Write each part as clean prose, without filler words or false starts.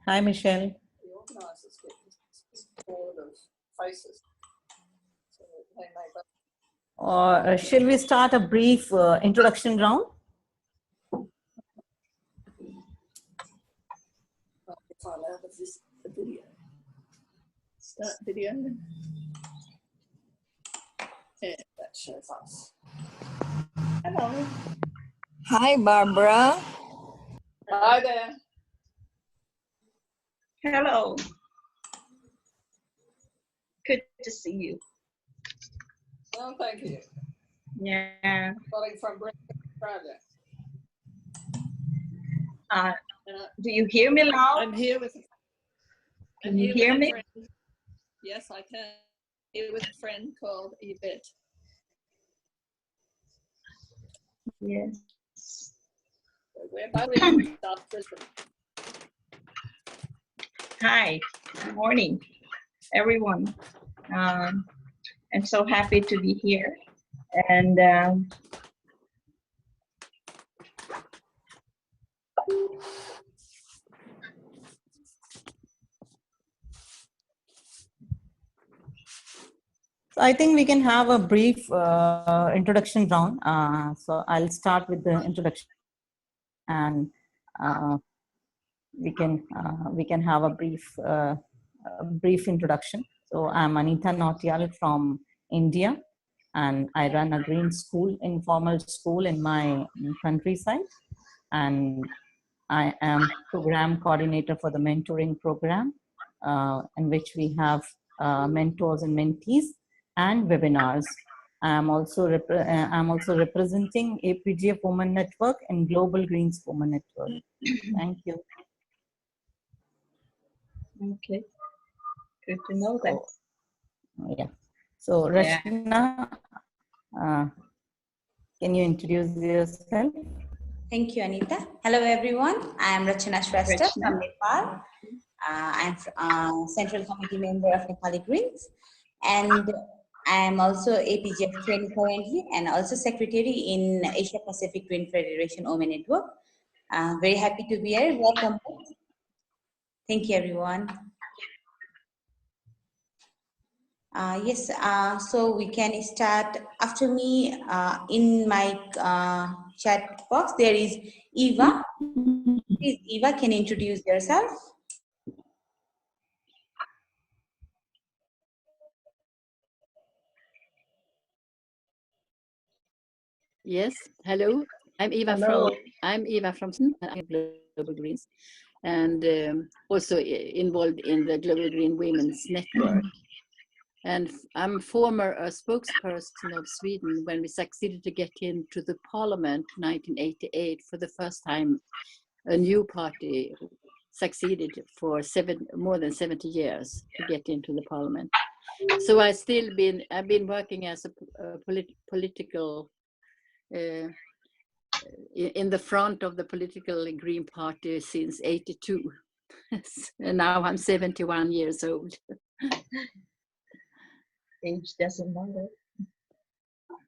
Hi, Michelle. The organisers get board of faces. So they may vote. Or shall we start a brief introduction round? If I allow the video. Start video. Yeah, that shows us. Hello. Hi, Barbara. Hi there. Hello. Good to see you. Oh, thank you. Yeah. Calling from Brisbane, Australia. Do you hear me loud? I'm here with. Can you hear me? Yes, I can. Here with a friend called Yvette. Yes. So we're both in South Brisbane. Hi. Good morning, everyone. I'm so happy to be here. And So I think we can have a brief introduction round. So I'll start with the introduction, and we can have a brief introduction. So I'm Anita Nautiyal from India, and I run a green school, informal school in my countryside, and I am program coordinator for the mentoring program, in which we have mentors and mentees and webinars. I'm also representing APGF Women Network and Global Greens Women Network. Thank you. okay. Good to know that. Yeah. So Rashna, can you introduce yourself? Thank you, Anita. Hello, everyone. I am Rachana Shrestha from Nepal. I'm Central Committee member of Nepali Greens, and I am also APGF trainee currently, and also secretary in Asia Pacific Green Federation Women Network. Very happy to be here. Welcome. Thank you, everyone. Yes, so we can start. After me, in my chat box, there is Eva. Please, Eva, can you introduce yourself? Yes, hello. I'm Eva from Global Greens, and also involved in the Global Green Women's Network. And I'm former spokesperson of Sweden when we succeeded to get into the parliament 1988 for the first time. A new party succeeded for more than 70 years to get into the parliament. So I've been working as a political in the front of the political Green Party since '82. And now I'm 71 years old. Age doesn't matter.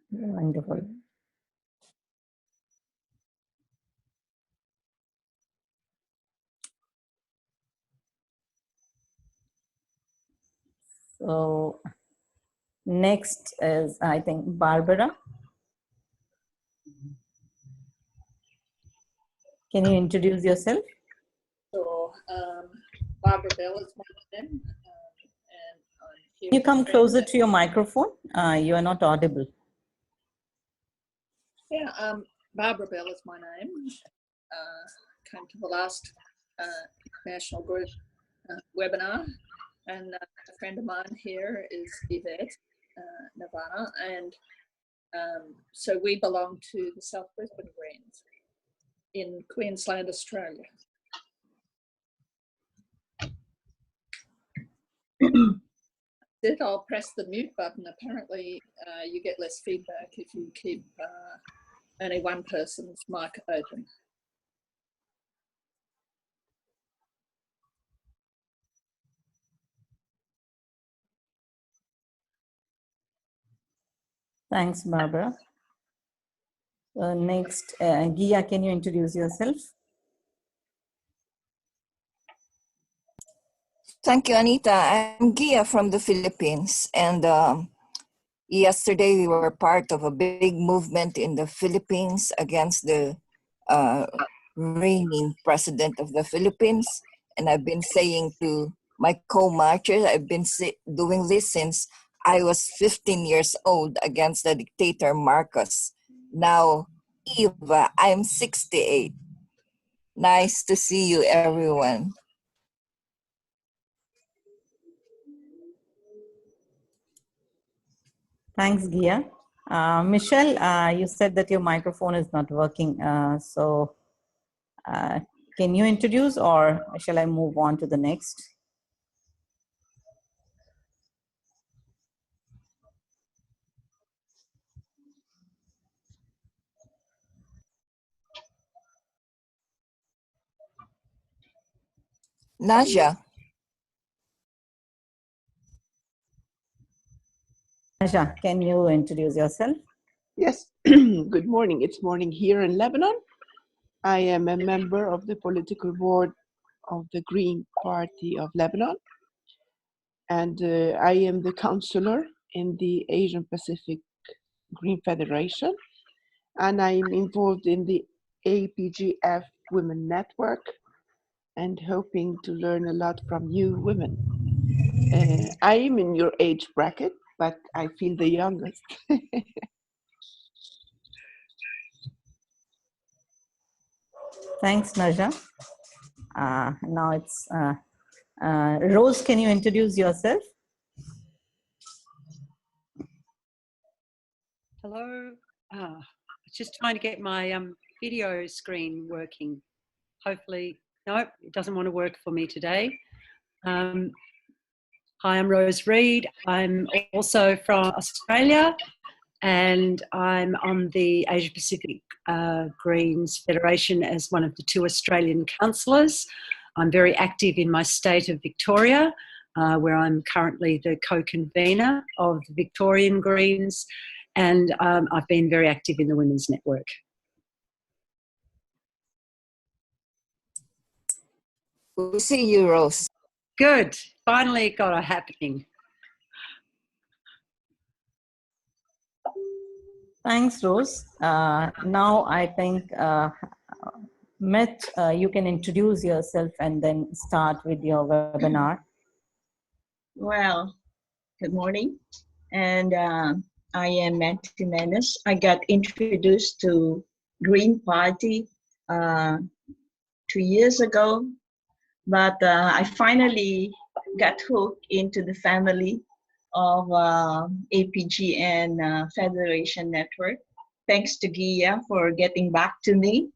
Wonderful. So next is, I think, Barbara. Can you introduce yourself? So Barbara Bell is my name, and I'm here. Can you come closer to your microphone? You are not audible. Yeah, Barbara Bell is my name. Came to the last international group webinar, and a friend of mine here is Yvette Nirvana, and so we belong to the South Brisbane Greens in Queensland, Australia. I'll press the mute button. Apparently, you get less feedback if you keep only one person's mic open. Thanks, Barbara. Next, Gia, can you introduce yourself? Thank you, Anita. I'm Gia from the Philippines. And yesterday we were part of a big movement in the Philippines against the reigning president of the Philippines. And I've been saying to my co-marchers, I've been doing this since I was 15 years old against the dictator Marcos. Now, Eva, I'm 68. Nice to see you, everyone. Thanks, Gia. Michelle, you said that your microphone is not working. Can you introduce, or shall I move on to the next? Naja. Naja, can you introduce yourself? Yes, good morning. It's morning here in Lebanon. I am a member of the political board of the Green Party of Lebanon, and I am the counselor in the Asian Pacific Green Federation, and I'm involved in the APGF Women Network and hoping to learn a lot from you women. I am in your age bracket, but I feel the youngest. Thanks, Naja. Now it's Rose. Can you introduce yourself? Hello. Just trying to get my video screen working. Hopefully, no, it doesn't want to work for me today. Hi, I'm Rose Reed. I'm also from Australia, and I'm on the Asia Pacific Greens Federation as one of the 2 Australian councillors. I'm very active in my state of Victoria, where I'm currently the co-convener of the Victorian Greens, and I've been very active in the Women's Network. We'll see you, Rose. Good. Finally it got a happening. Thanks, Rose. Now I think, Meth, you can introduce yourself and then start with your webinar. Well, good morning. And I am Meth Jimenez. I got introduced to Green Party 2 years ago, but I finally got hooked into the family of APG and Federation Network. Thanks to Gia for getting back to me.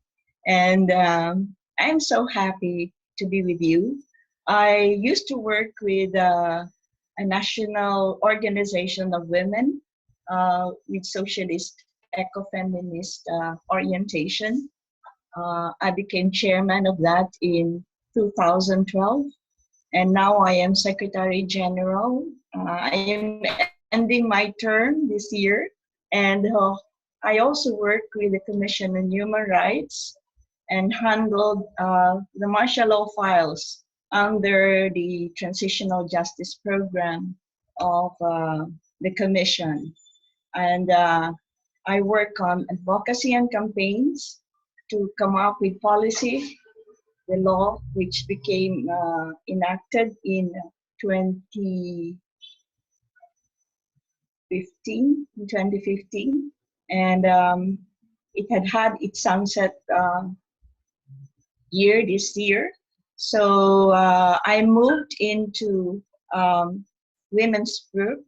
And I'm so happy to be with you. I used to work with a national organization of women with socialist-eco-feminist orientation. I became chairman of that in 2012. And now I am Secretary General. I am ending my term this year. And I also work with the Commission on Human Rights and handled the martial law files under the Transitional Justice Program of the Commission. And I work on advocacy and campaigns to come up with policy, the law which became enacted in 2015, and it had its sunset year this year. So I moved into women's group,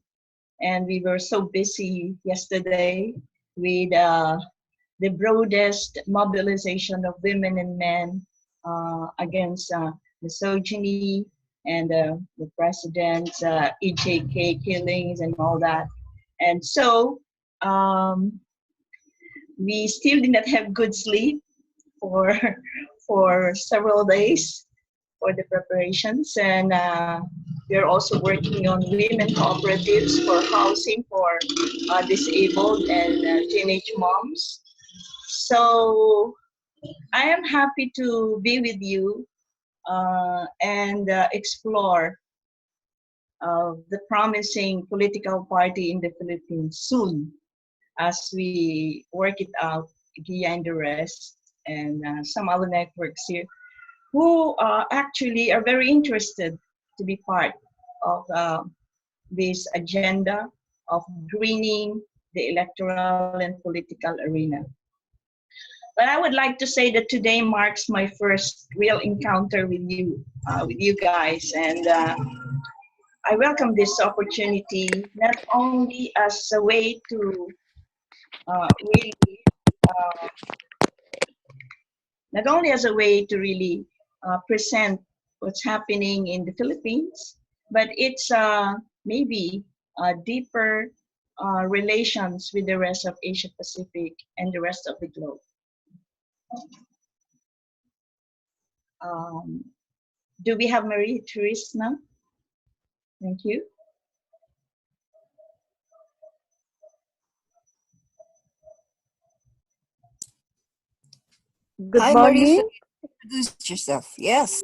and we were so busy yesterday with the broadest mobilization of women and men against misogyny and the president's EJK killings and all that. And so we still did not have good sleep for several days for the preparations, and we're also working on women cooperatives for housing for disabled and teenage moms. So I am happy to be with you and explore the promising political party in the Philippines soon as we work it out, Gia and the rest, and some other networks here who actually are very interested to be part of this agenda of greening the electoral and political arena. But I would like to say that today marks my first real encounter with you guys, and I welcome this opportunity not only as a way to really, uh, not only as a way to really present what's happening in the Philippines, but it's maybe deeper relations with the rest of Asia Pacific and the rest of the globe. Do we have Marie Therese now? Thank you. Good Hi, morning. Marisa. Introduce yourself. Yes.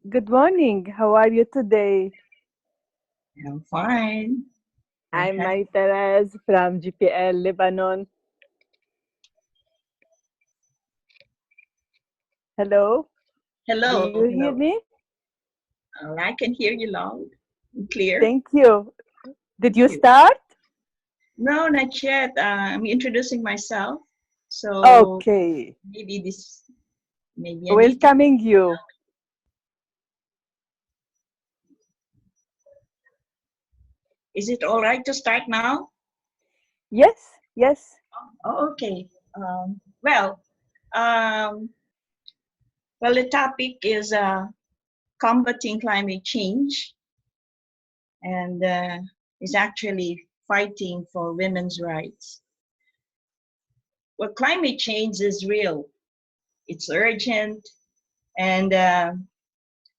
Good morning. How are you today? I'm fine. I'm Okay. Marie-Therese from GPL, Lebanon. Hello? Hello. Do you hear Hello. me? I can hear you loud and clear. Thank you. Did you Thank you. start? No, not yet. I'm introducing myself. So Okay. maybe I need to. Welcoming you. Is it all right to start now? Yes, yes. Oh, okay. Well, the topic is combating climate change, and is actually fighting for women's rights. Well, climate change is real. It's urgent and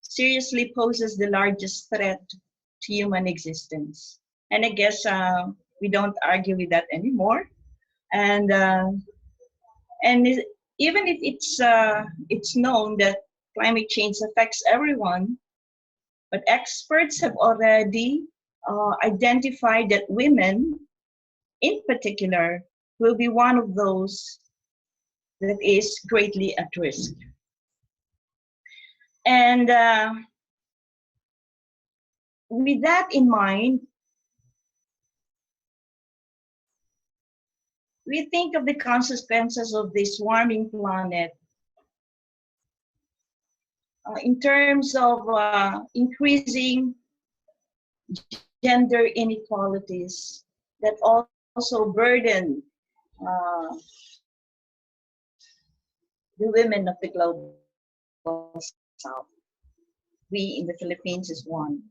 seriously poses the largest threat to human existence. And I guess we don't argue with that anymore. And even if it's known that climate change affects everyone, but experts have already identified that women, in particular, will be one of those that is greatly at risk. And with that in mind, we think of the consequences of this warming planet in terms of increasing gender inequalities that also burden the women of the global south. We in the Philippines is one.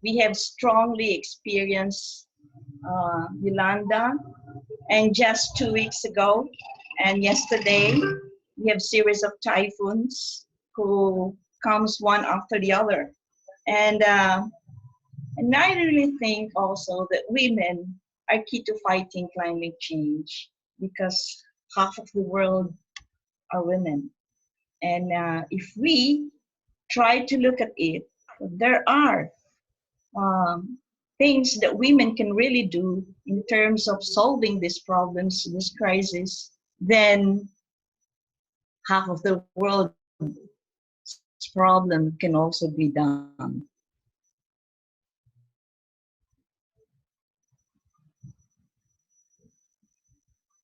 We have strongly experienced Yolanda, and just 2 weeks ago and yesterday, we have series of typhoons who comes one after the other. And I really think also that women are key to fighting climate change because half of the world are women. And if we try to look at it, there are things that women can really do in terms of solving these problems, this crisis, then half of the world's problem can also be done.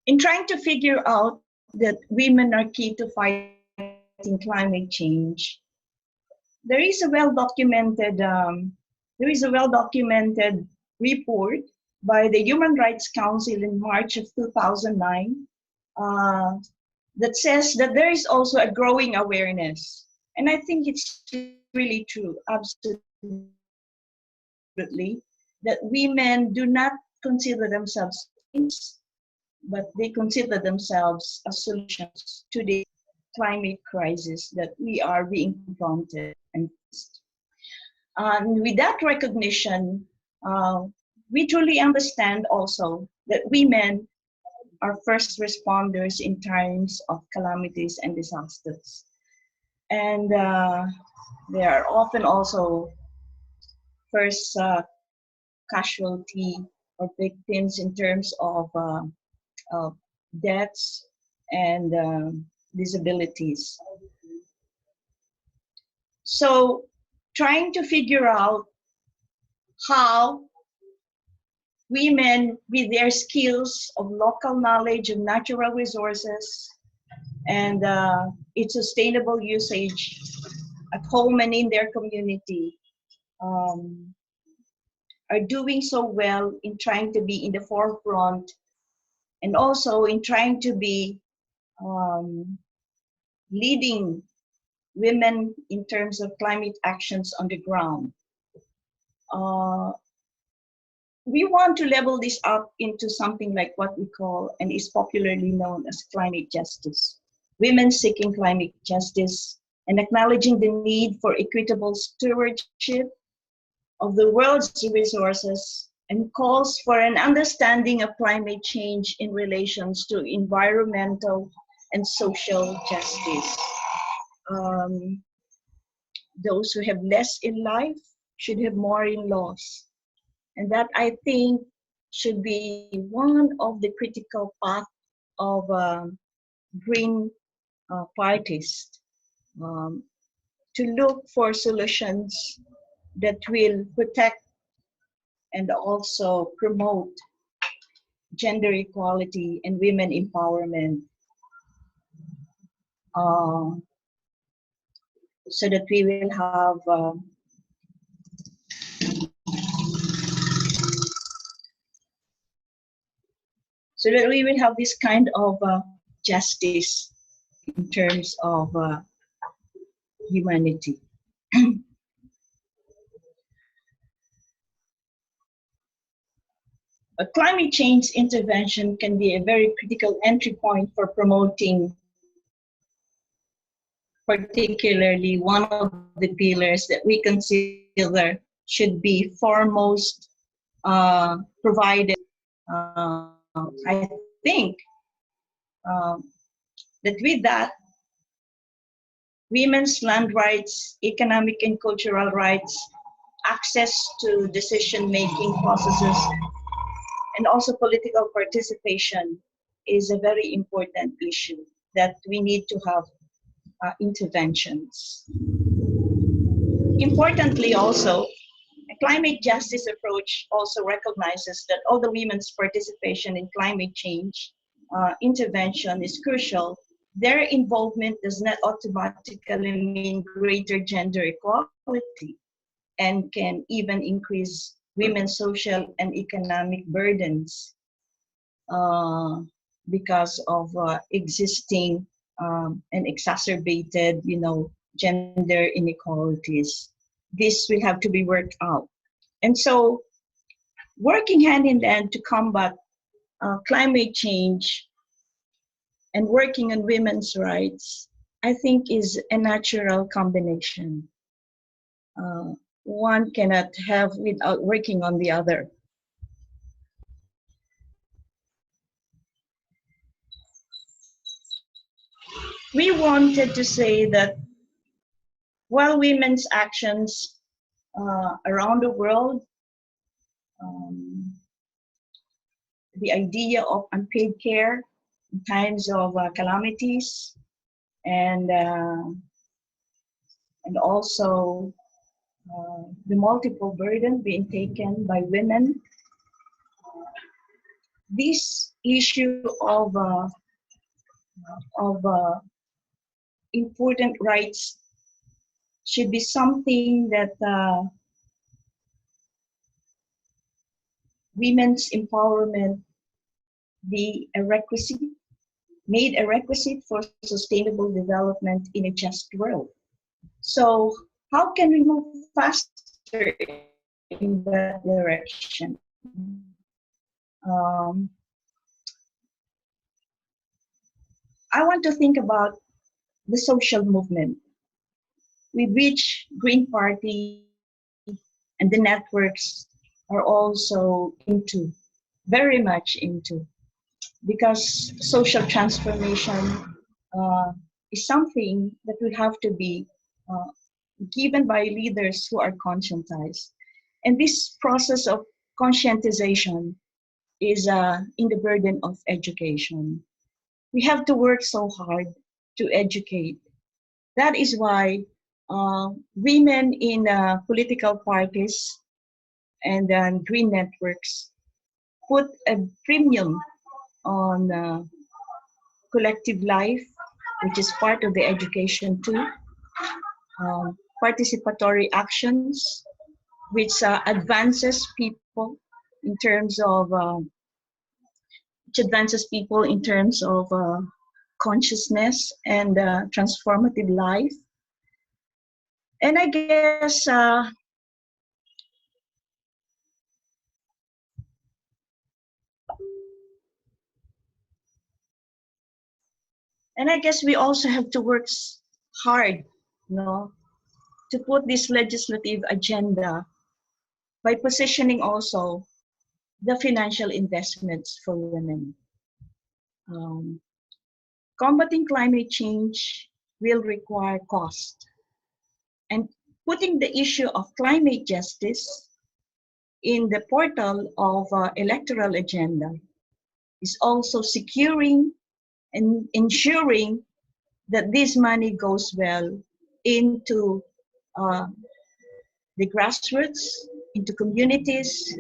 In trying to figure out that women are key to fighting climate change, there is a well-documented report by the Human Rights Council in March of 2009 that says that there is also a growing awareness. And I think it's really true, absolutely, that women do not consider themselves things, but they consider themselves as solutions to the climate crisis that we are being confronted and faced. And with that recognition, we truly understand also that women are first responders in times of calamities and disasters. And They are often also first casualty or victims in terms of deaths and disabilities. So trying to figure out how women with their skills of local knowledge of natural resources and its sustainable usage at home and in their community are doing so well in trying to be in the forefront and also in trying to be leading women in terms of climate actions on the ground. We want to level this up into something like what we call and is popularly known as climate justice. Women seeking climate justice and acknowledging the need for equitable stewardship of the world's resources and calls for an understanding of climate change in relations to environmental and social justice. Those who have less in life should have more in laws. And that, I think, should be one of the critical paths of green parties, to look for solutions that will protect and also promote gender equality and women empowerment, so that we will have this kind of justice in terms of humanity. A climate change intervention can be a very critical entry point for promoting particularly one of the pillars that we consider should be foremost provided. I think that with that, women's land rights, economic and cultural rights, access to decision-making processes, and also political participation is a very important issue that we need to have interventions. Importantly also, a climate justice approach also recognizes that although women's participation in climate change intervention is crucial, their involvement does not automatically mean greater gender equality and can even increase women's social and economic burdens because of existing and exacerbated, gender inequalities. This will have to be worked out. And so working hand in hand to combat climate change and working on women's rights, I think is a natural combination. One cannot have without working on the other. We wanted to say that while women's actions around the world, the idea of unpaid care in times of calamities, and also the multiple burden being taken by women, this issue of important rights should be something that women's empowerment be a requisite, made a requisite for sustainable development in a just world. So how can we move faster in that direction? I want to think about the social movement with which Green Party and the networks are also into, very much into, because social transformation is something that we have to be given by leaders who are conscientized. And this process of conscientization is in the burden of education. We have to work so hard to educate. That is why women in political parties and green networks put a premium on collective life, which is part of the education too. Participatory actions, which advances people in terms of consciousness and transformative life. And I guess we also have to work hard, to put this legislative agenda by positioning also the financial investments for women. Combating climate change will require cost. And putting the issue of climate justice in the portal of electoral agenda is also securing and ensuring that this money goes well into the grassroots, into communities,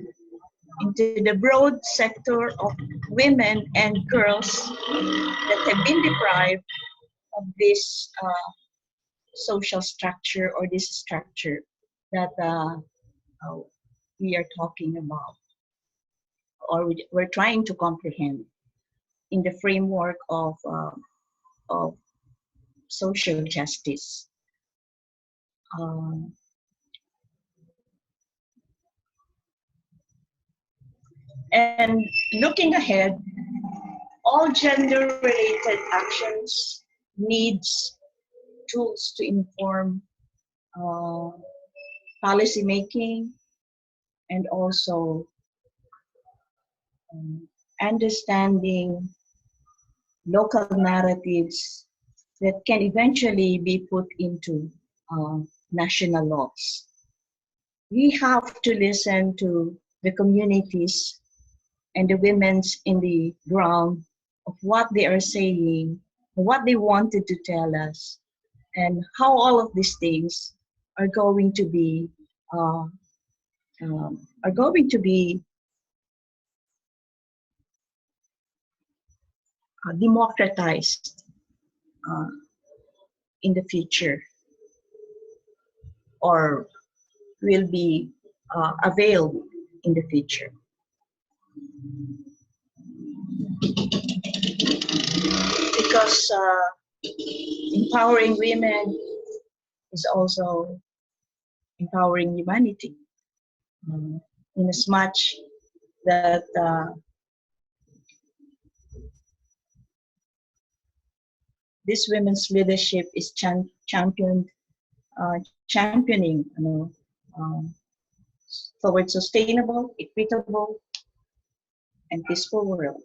into the broad sector of women and girls that have been deprived of this social structure or this structure that we are talking about, or we're trying to comprehend in the framework of social justice. And looking ahead, all gender-related actions needs tools to inform policy making and also understanding local narratives that can eventually be put into national laws. We have to listen to the communities and the women's in the ground of what they are saying, what they wanted to tell us, and how all of these things are going to be democratized in the future, or will be available in the future. Because empowering women is also empowering humanity, in as much that this women's leadership is championing, towards sustainable, equitable, and peaceful world.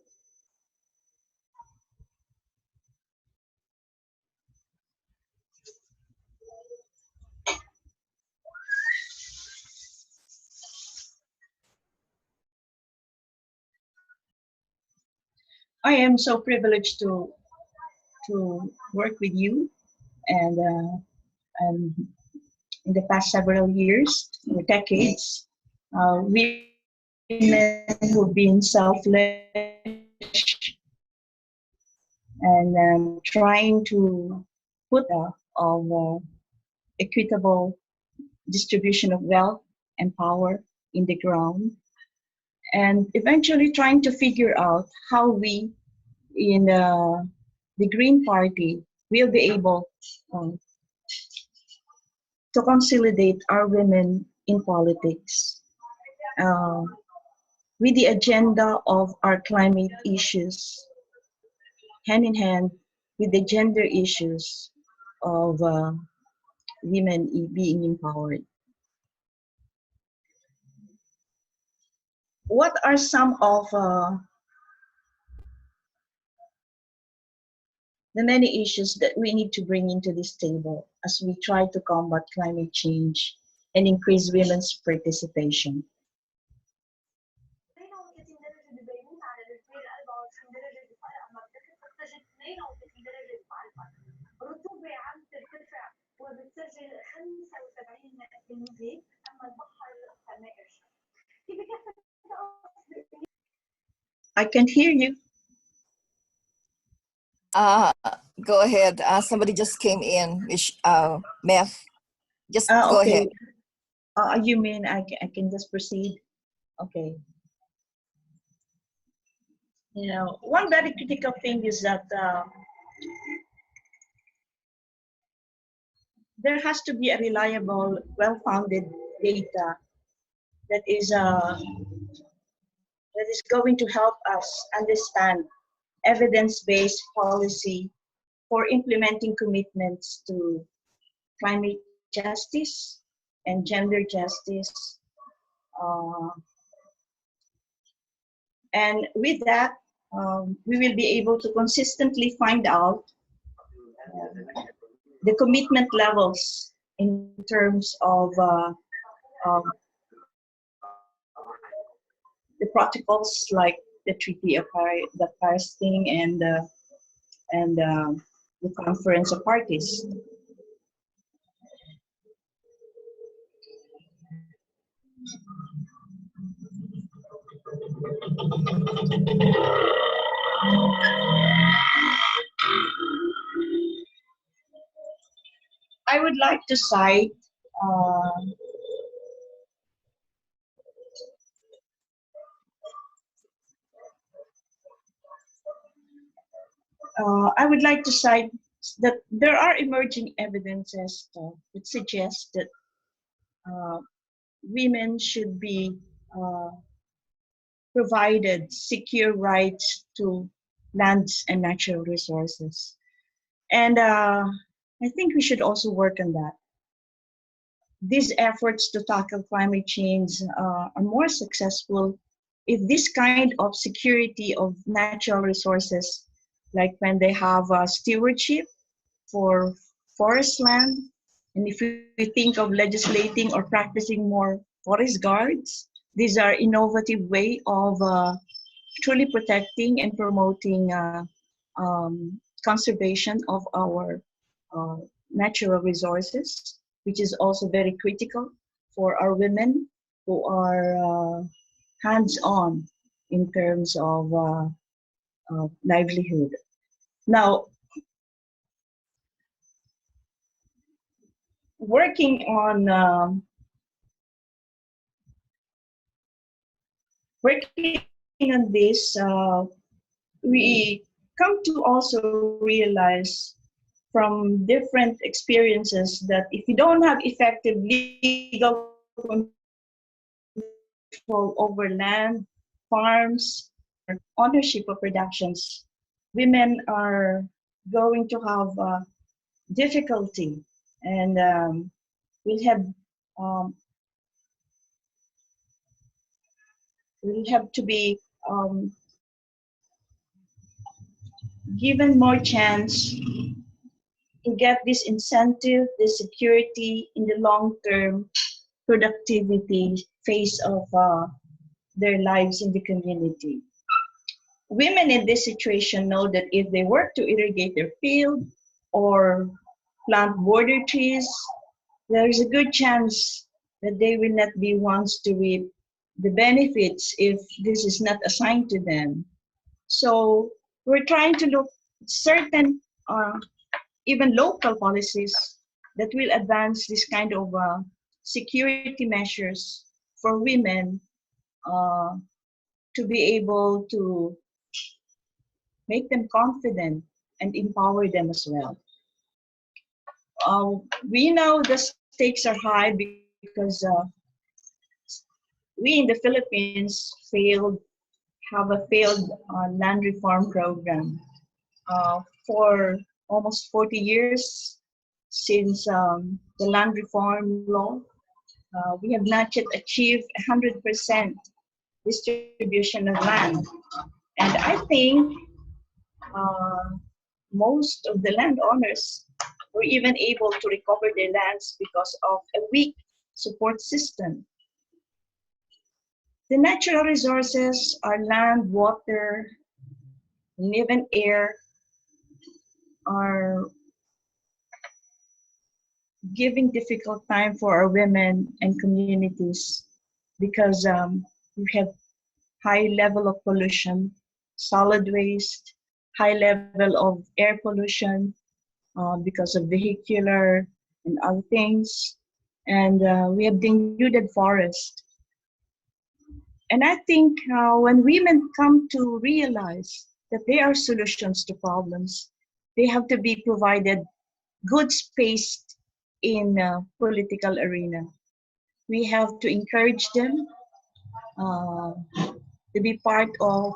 I am so privileged to work with you, and in the past several years, or decades, women who've been selfless and trying to put of equitable distribution of wealth and power in the ground, and eventually trying to figure out how we in the Green Party will be able to consolidate our women in politics with the agenda of our climate issues, hand in hand with the gender issues of women being empowered. What are some of the many issues that we need to bring into this table as we try to combat climate change and increase women's participation. I can't hear you. Go ahead. Somebody just came in. Meth, just go Okay. ahead. You mean I can just proceed? Okay. You know, one very critical thing is that there has to be a reliable, well-founded data that is going to help us understand evidence-based policy for implementing commitments to climate justice and gender justice. And with that, we will be able to consistently find out the commitment levels in terms of the protocols like the Treaty of Paris thing and the Conference of Parties. I would like to cite that there are emerging evidences that suggest that women should be provided secure rights to lands and natural resources. And I think we should also work on that. These efforts to tackle climate change are more successful if this kind of security of natural resources, like when they have stewardship for forest land, and if we think of legislating or practicing more forest guards, these are innovative way of truly protecting and promoting conservation of our natural resources, which is also very critical for our women who are hands-on in terms of livelihood. Now, working on this, we come to also realize from different experiences that if you don't have effective legal control over land, farms, or ownership of productions, women are going to have difficulty and will have to be given more chance to get this incentive, this security in the long-term productivity phase of their lives in the community. Women in this situation know that if they work to irrigate their field or plant border trees, there's a good chance that they will not be ones to reap the benefits if this is not assigned to them. So we're trying to look at certain even local policies that will advance this kind of security measures for women to be able to make them confident and empower them as well. We know the stakes are high because we in the Philippines have a failed land reform program for almost 40 years since the land reform law. We have not yet achieved 100% distribution of land. And I think most of the landowners were even able to recover their lands because of a weak support system. The natural resources, our land, water, and even air, are giving difficult time for our women and communities because we have high level of pollution, solid waste, high level of air pollution because of vehicular and other things, and we have denuded forest. And I think when women come to realize that there are solutions to problems, they have to be provided good space in political arena. We have to encourage them to be part of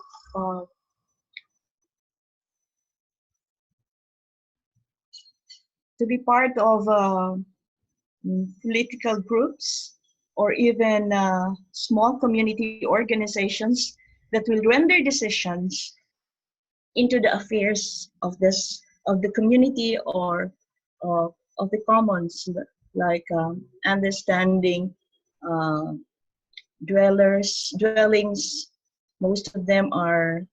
political groups or even small community organizations that will render decisions into the affairs of the community or of the commons, like understanding uh, dwellings. Most of them are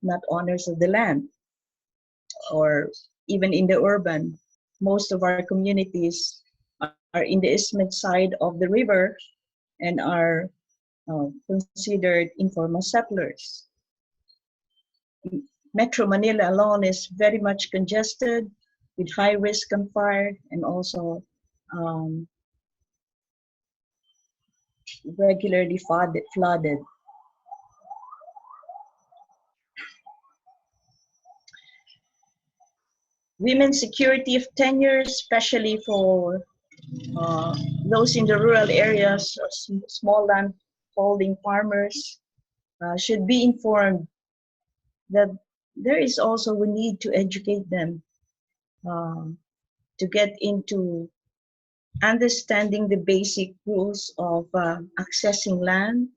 not owners of the land, or even in the urban. Most of our communities are in the eastern side of the river and are considered informal settlers. Metro Manila alone is very much congested with high risk on fire and also regularly flooded. Women's security of tenure, especially for those in the rural areas or small land holding farmers, should be informed that there is also a need to educate them to get into understanding the basic rules of accessing land,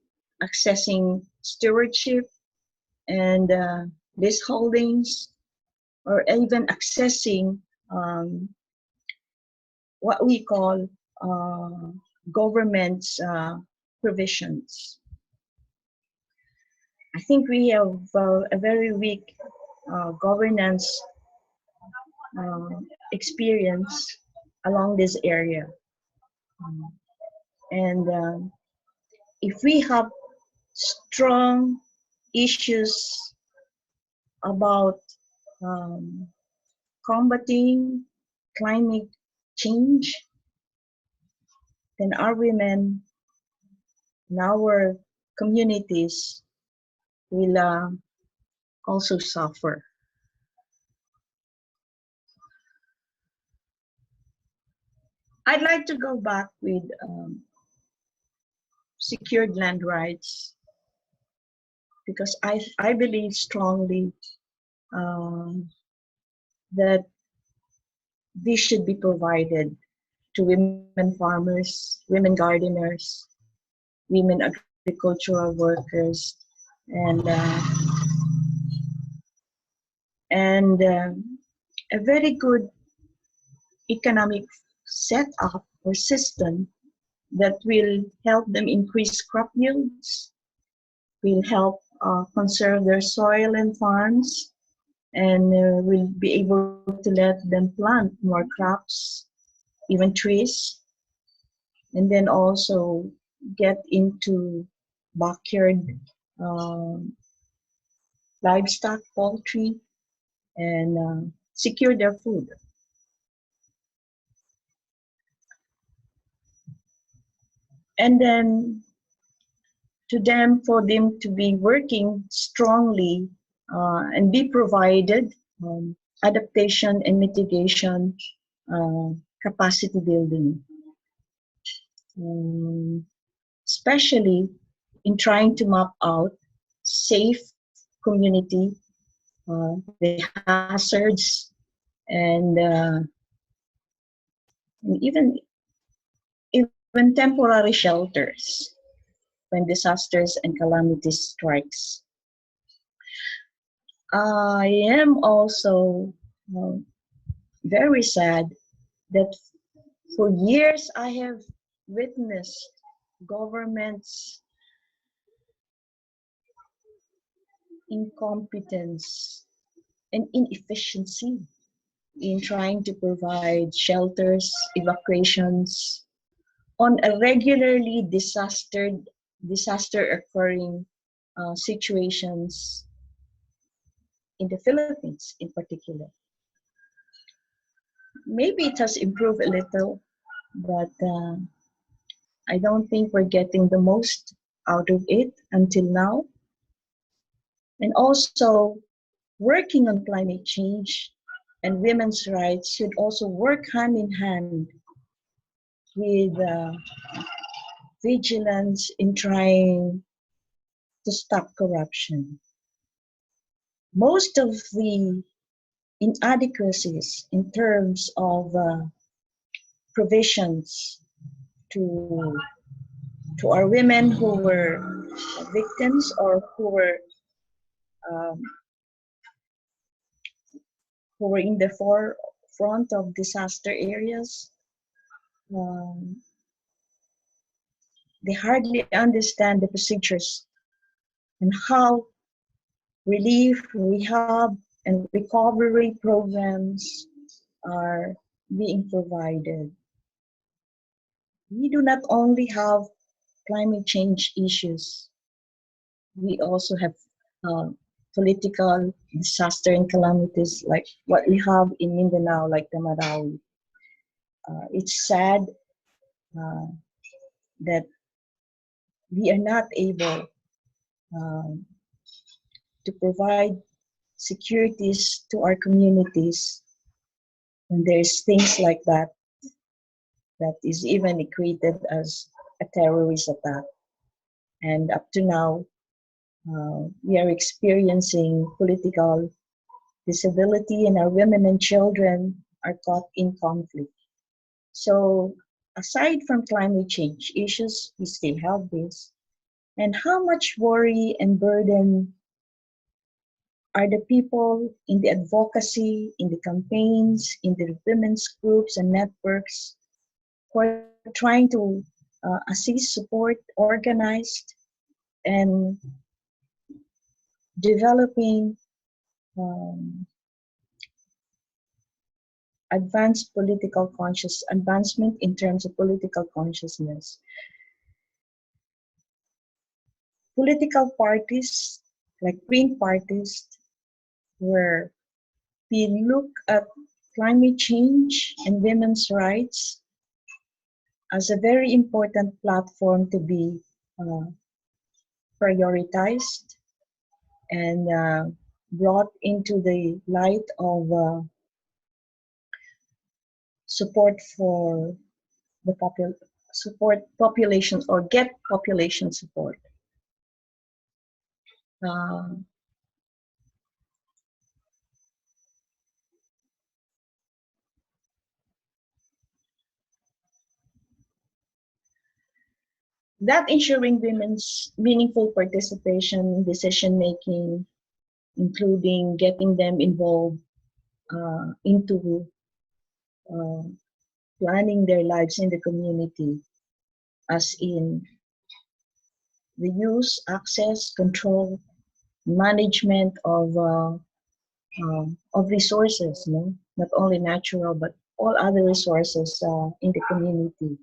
accessing stewardship and leaseholdings, or even accessing what we call government's provisions. I think we have a very weak governance experience along this area. And if we have strong issues about combating climate change, then our women in our communities will also suffer. I'd like to go back with secured land rights because I believe strongly that this should be provided to women farmers, women gardeners, women agricultural workers, and a very good economic setup or system that will help them increase crop yields, will help conserve their soil and farms, and will be able to let them plant more crops, even trees, and then also get into backyard livestock, poultry, and secure their food. And then for them to be working strongly and be provided adaptation and mitigation capacity building, especially in trying to map out safe community, the hazards, and even temporary shelters when disasters and calamities strikes. I am also very sad that for years I have witnessed governments' incompetence and inefficiency in trying to provide shelters, evacuations on a regularly disaster occurring situations in the Philippines in particular. Maybe it has improved a little, but I don't think we're getting the most out of it until now. And also, working on climate change and women's rights should also work hand in hand with vigilance in trying to stop corruption. Most of the inadequacies in terms of provisions to our women who were victims or um, who were in the forefront of disaster areas, they hardly understand the procedures and how relief, rehab, and recovery programs are being provided. We do not only have climate change issues, we also have political disaster and calamities like what we have in Mindanao, like the Marawi. It's sad that we are not able to provide securities to our communities. And there's things like that that is even equated as a terrorist attack. And up to now, we are experiencing political disability, and our women and children are caught in conflict. So aside from climate change issues, we still have this. And how much worry and burden are the people in the advocacy, in the campaigns, in the women's groups and networks who are trying to assist, support, organized, and developing advancement in terms of political consciousness. Political parties, like green parties, where we look at climate change and women's rights as a very important platform to be prioritized and brought into the light of support for the population or get population support. That ensuring women's meaningful participation in decision making, including getting them involved into planning their lives in the community, as in the use, access, control, management of resources, no? Not only natural, but all other resources in the community.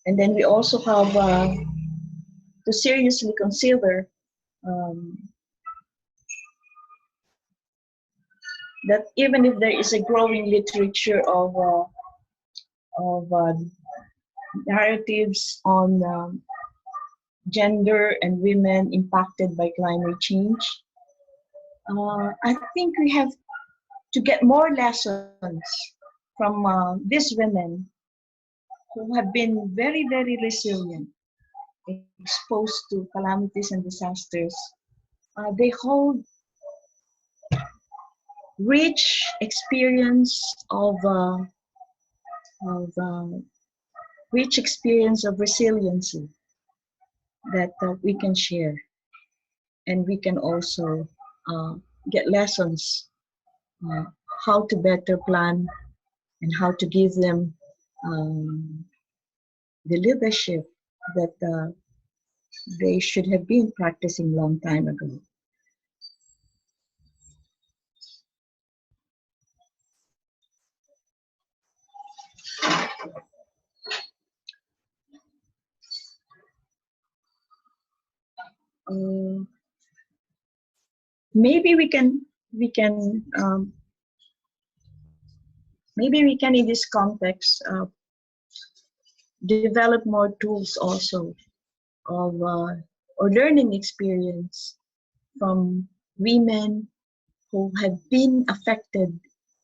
And then we also have to seriously consider that even if there is a growing literature of narratives on gender and women impacted by climate change, I think we have to get more lessons from these women who have been very, very resilient, exposed to calamities and disasters. They hold rich experience of resiliency that we can share. and we can also get lessons how to better plan and how to give them the leadership that they should have been practicing long time ago. Maybe we can maybe we can in this context develop more tools also of or learning experience from women who have been affected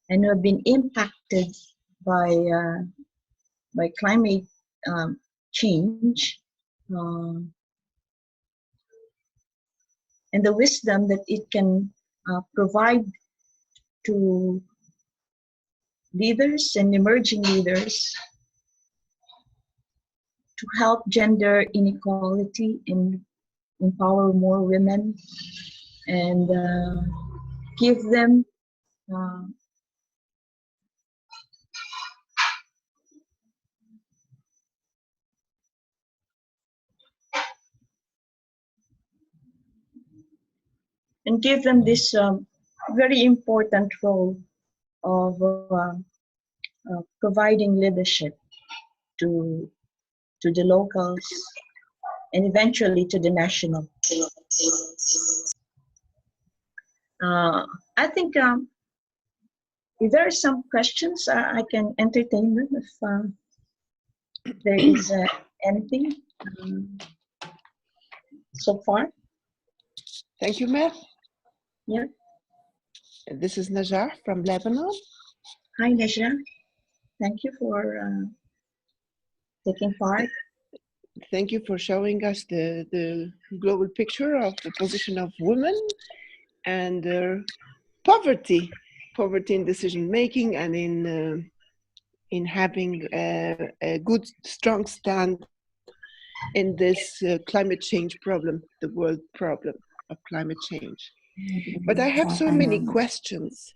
and who have been impacted by climate change, and the wisdom that it can provide to leaders and emerging leaders to help gender inequality and empower more women and give them this very important role of providing leadership to the locals and eventually to the national. I think if there are some questions, I can entertain them if there is anything so far. Thank you, Meth. Yeah. This is Najar from Lebanon. Hi, Najar. Thank you for taking part. Thank you for showing us the global picture of the position of women and their poverty in decision making and in having a good, strong stand in this climate change problem, the world problem of climate change. But I have so many questions.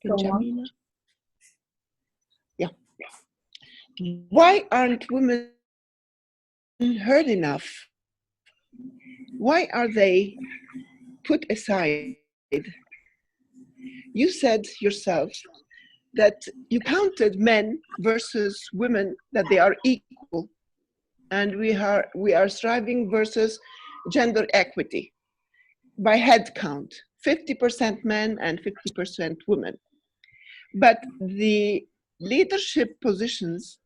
Benjamina? Yeah. Why aren't women heard enough? Why are they put aside? You said yourself that you counted men versus women, that they are equal, and we are striving versus gender equity by head count, 50% men and 50% women. But the leadership positions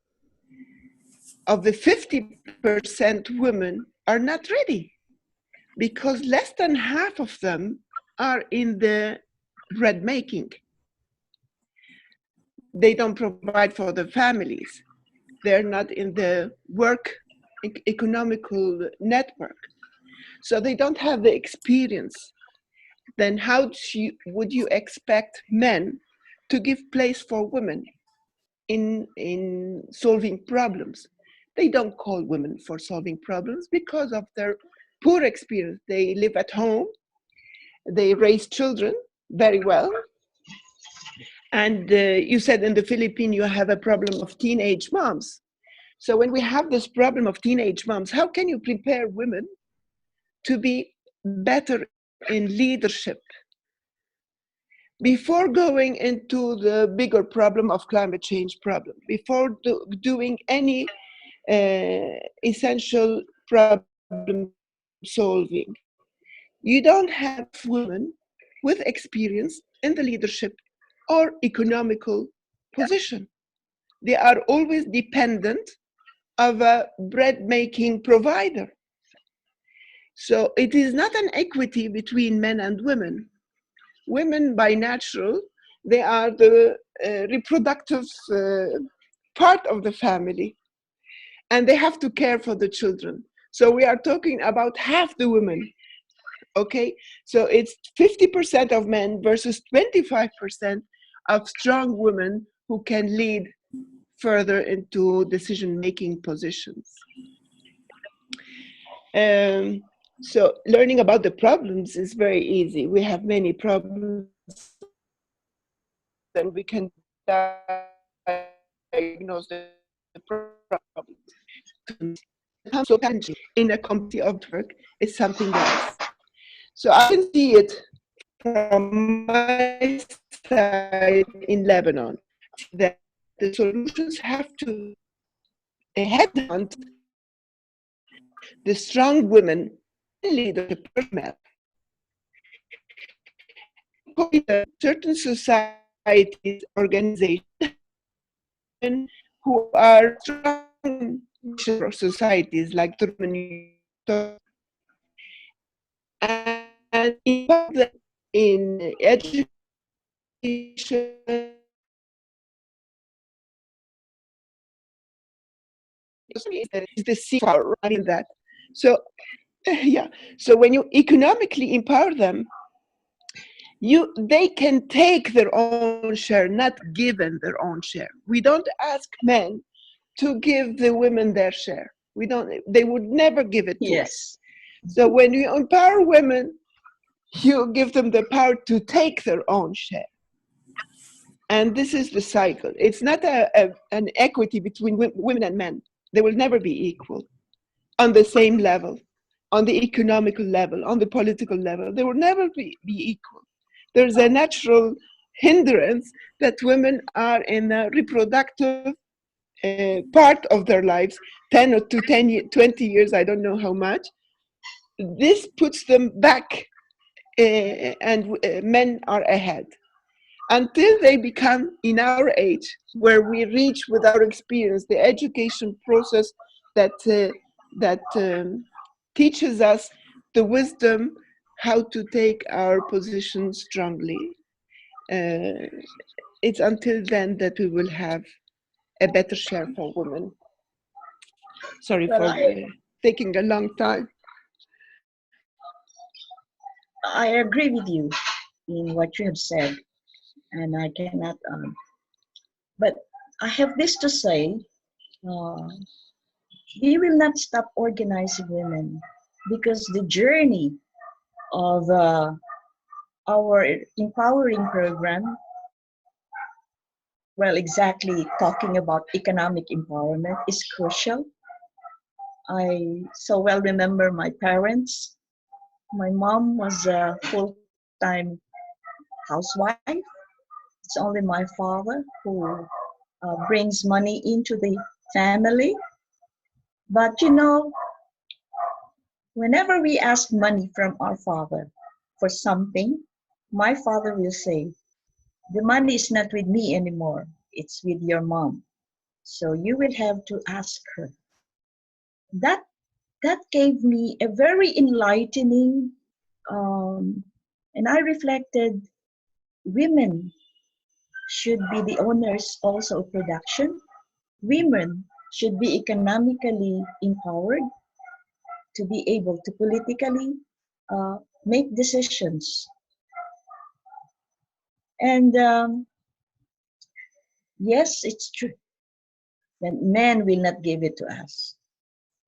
of the 50% women are not ready, because less than half of them are in the bread making. They don't provide for the families. They're not in the work economical network. So they don't have the experience. Then how would you expect men to give place for women in solving problems? They don't call women for solving problems because of their poor experience. They live at home, they raise children very well. And you said in the Philippines you have a problem of teenage moms. So when we have this problem of teenage moms, how can you prepare women to be better in leadership before going into the bigger problem of climate change problem, before doing any essential problem solving? You don't have women with experience in the leadership or economical position. They are always dependent of a bread making provider. So it is not an equity between men and women. Women by natural, they are the reproductive part of the family, and they have to care for the children. So we are talking about half the women. Okay, so it's 50% of men versus 25% of strong women who can lead further into decision-making positions. So learning about the problems is very easy. We have many problems, and we can diagnose the problem. So in a community of work is something else. So I can see it from my side in Lebanon, that the solutions have to headhunt the strong women, leadership, certain societies, organizations who are strong societies like the and in education is the C running that. So yeah, so when you economically empower them, they can take their own share, not given their own share. We don't ask men to give the women their share. They would never give it to us. So when you empower women, you give them the power to take their own share. And this is the cycle. It's not an equity between women and men. They will never be equal on the same level, on the economical level, on the political level. They will never be equal. There's a natural hindrance that women are in a reproductive part of their lives, 10 to 20 years, I don't know how much. This puts them back, and men are ahead. Until they become, in our age, where we reach with our experience, the education process that teaches us the wisdom how to take our position strongly. It's until then that we will have a better share for women. Sorry for taking a long time. I agree with you in what you have said, and I cannot, but I have this to say, we will not stop organizing women, because the journey of our empowering program, well, exactly talking about economic empowerment, is crucial. I so well remember my parents. My mom was a full-time housewife. It's only my father who brings money into the family. But you know, whenever we ask money from our father for something, my father will say, the money is not with me anymore, it's with your mom. So you will have to ask her. That gave me a very enlightening, and I reflected, women should be the owners also of production. Women should be economically empowered to be able to politically make decisions. And yes, it's true that men will not give it to us.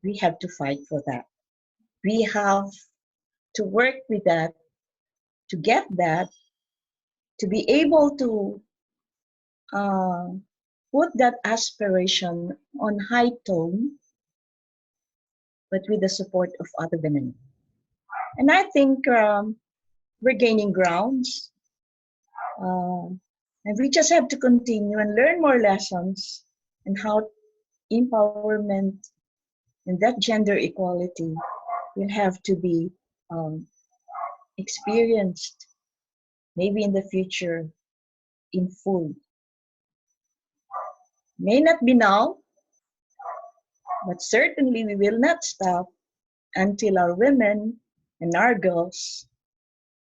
We have to fight for that. We have to work with that, to get that, to be able to put that aspiration on high tone, but with the support of other women. And I think we're gaining grounds, and we just have to continue and learn more lessons and how empowerment and that gender equality will have to be experienced, maybe in the future, in full. May not be now, but certainly we will not stop until our women and our girls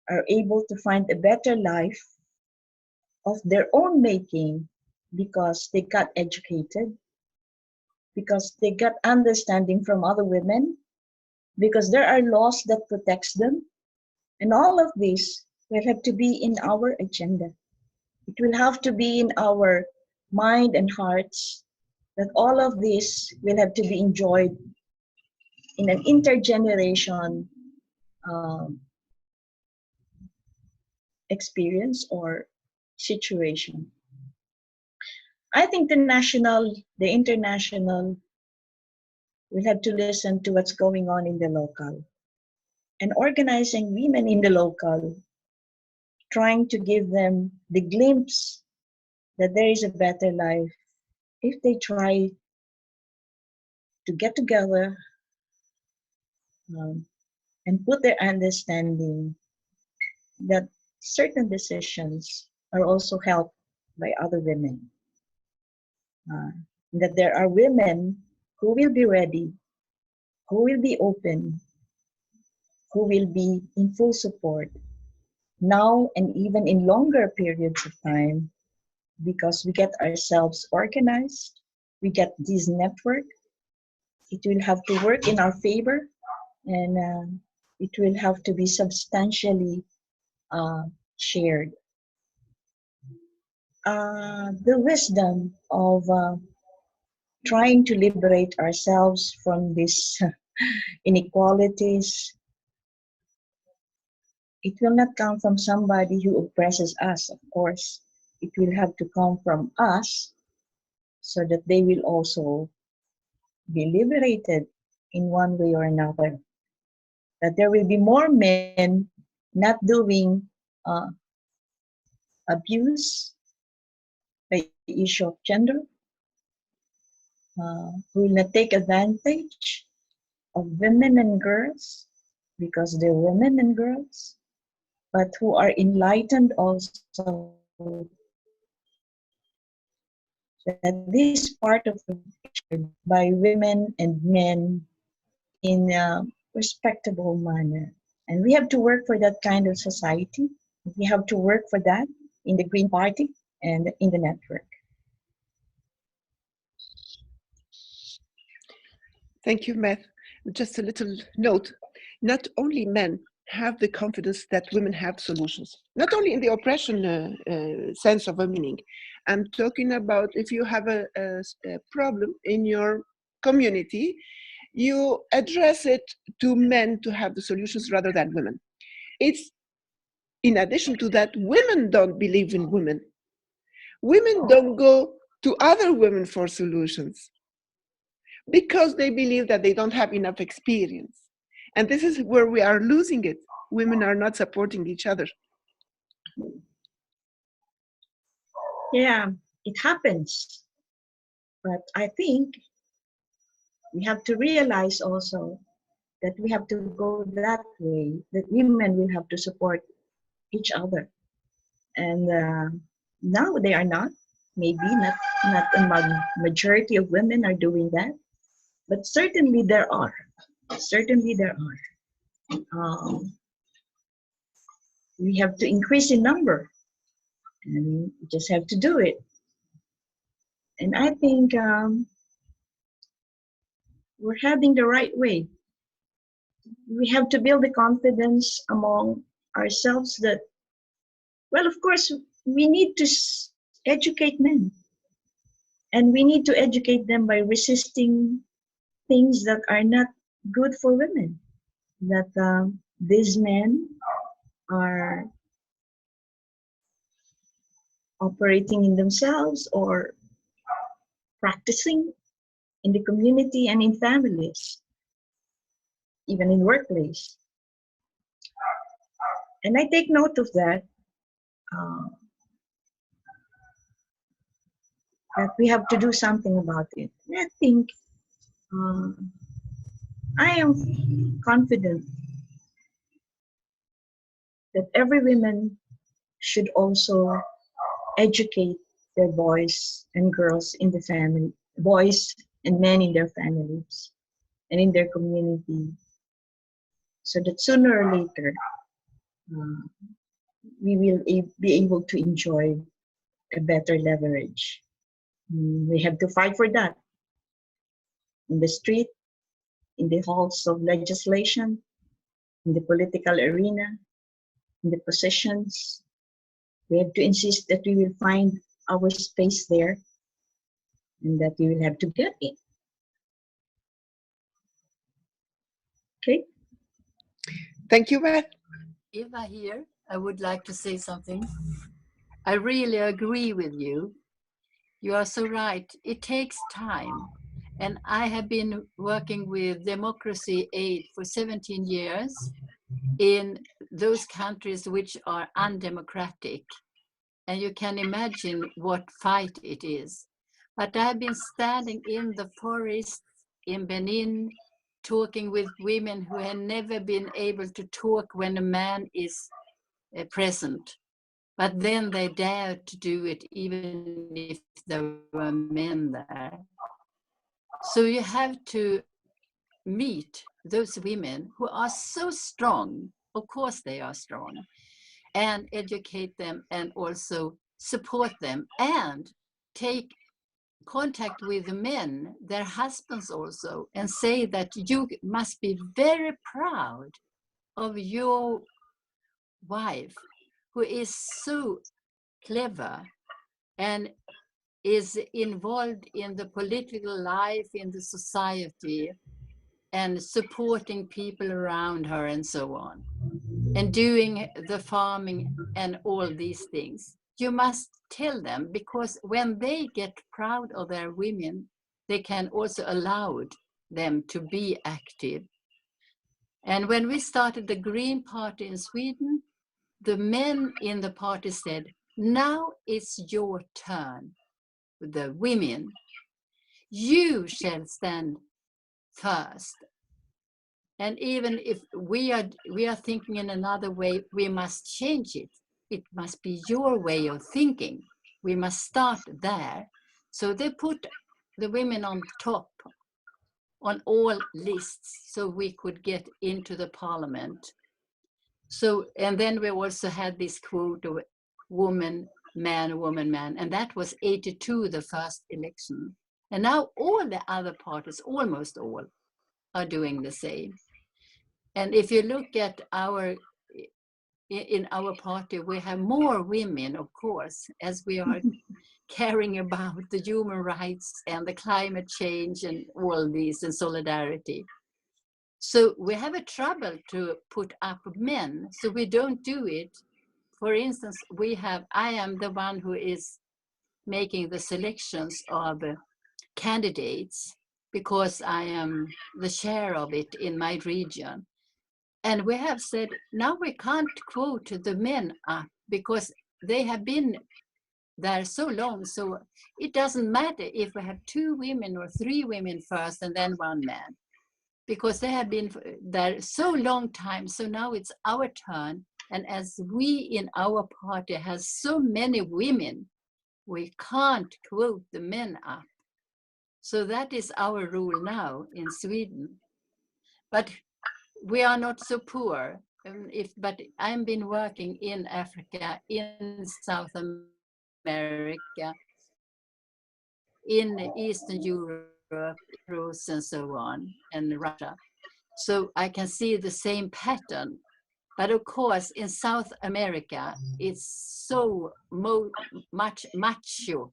are able to find a better life of their own making, because they got educated, because they got understanding from other women, because there are laws that protects them. And all of this will have to be in our agenda. It will have to be in our mind and hearts, that all of this will have to be enjoyed in an intergeneration um, experience or situation. I think the international will have to listen to what's going on in the local and organizing women in the local, trying to give them the glimpse that there is a better life if they try to get together um, and put their understanding that certain decisions are also helped by other women. That there are women who will be ready, who will be open, who will be in full support now and even in longer periods of time, because we get ourselves organized, we get this network. It will have to work in our favor, and it will have to be substantially shared. The wisdom of trying to liberate ourselves from these inequalities, it will not come from somebody who oppresses us, of course. It will have to come from us so that they will also be liberated in one way or another. That there will be more men not doing abuse by issue of gender, who will not take advantage of women and girls because they're women and girls, but who are enlightened also that this part of the picture by women and men in a respectable manner. And we have to work for that kind of society. We have to work for that in the Green Party and in the network. Thank you, Meth. Just a little note. Not only men have the confidence that women have solutions, not only in the oppression sense of a meaning. I'm talking about if you have a problem in your community, you address it to men to have the solutions rather than women. It's in addition to that, women don't believe in women. Women don't go to other women for solutions because they believe that they don't have enough experience. And this is where we are losing it. Women are not supporting each other. Yeah, it happens. But I think we have to realize also that we have to go that way, that women will have to support each other. And now they are not. Maybe not a majority of women are doing that, but certainly there are. Certainly there are. We have to increase in number, and we just have to do it. And I think we're heading the right way. We have to build the confidence among ourselves that, well, of course, we need to educate men. And we need to educate them by resisting things that are not good for women. That these men are operating in themselves or practicing in the community and in families, even in workplace. And I take note of that, that we have to do something about it. And I think I am confident that every woman should also educate their boys and girls in the family, boys and men in their families and in their community, so that sooner or later we will be able to enjoy a better leverage. We have to fight for that in the street, in the halls of legislation, in the political arena, in the positions. We have to insist that we will find our space there and that we will have to get it. Okay? Thank you, Meth. Eva here. I would like to say something. I really agree with you. You are so right. It takes time. And I have been working with democracy aid for 17 years in those countries which are undemocratic. And you can imagine what fight it is. But I've been standing in the forest in Benin, talking with women who have never been able to talk when a man is present. But then they dared to do it even if there were men there. So you have to meet those women who are so strong. Of course they are strong. And educate them and also support them and take contact with the men, their husbands also, and say that you must be very proud of your wife who is so clever and is involved in the political life in the society and supporting people around her and so on, and doing the farming and all these things. You must tell them, because when they get proud of their women, they can also allow them to be active. And when we started the Green Party in Sweden, the men in the party said, now it's your turn, the women. You shall stand first. And even if we are thinking in another way, we must change it. It must be your way of thinking. We must start there. So they put the women on top on all lists so we could get into the parliament. So, and then we also had this quote of woman, man, and that was 82, the first election. And now all the other parties, almost all, are doing the same. And if you look at in our party, we have more women, of course, as we are caring about the human rights and the climate change and all these and solidarity. So we have a trouble to put up men, so we don't do it. For instance, I am the one who is making the selections of candidates because I am the chair of it in my region. And we have said, now we can't quote the men up because they have been there so long. So it doesn't matter if we have 2 women or 3 women first and then 1 man, because they have been there so long time. So now it's our turn. And as we in our party has so many women, we can't quote the men up. So that is our rule now in Sweden. But we are not so poor. But I've been working in Africa, in South America, in Eastern Europe, and so on, and Russia. So I can see the same pattern. But of course, in South America, it's so much macho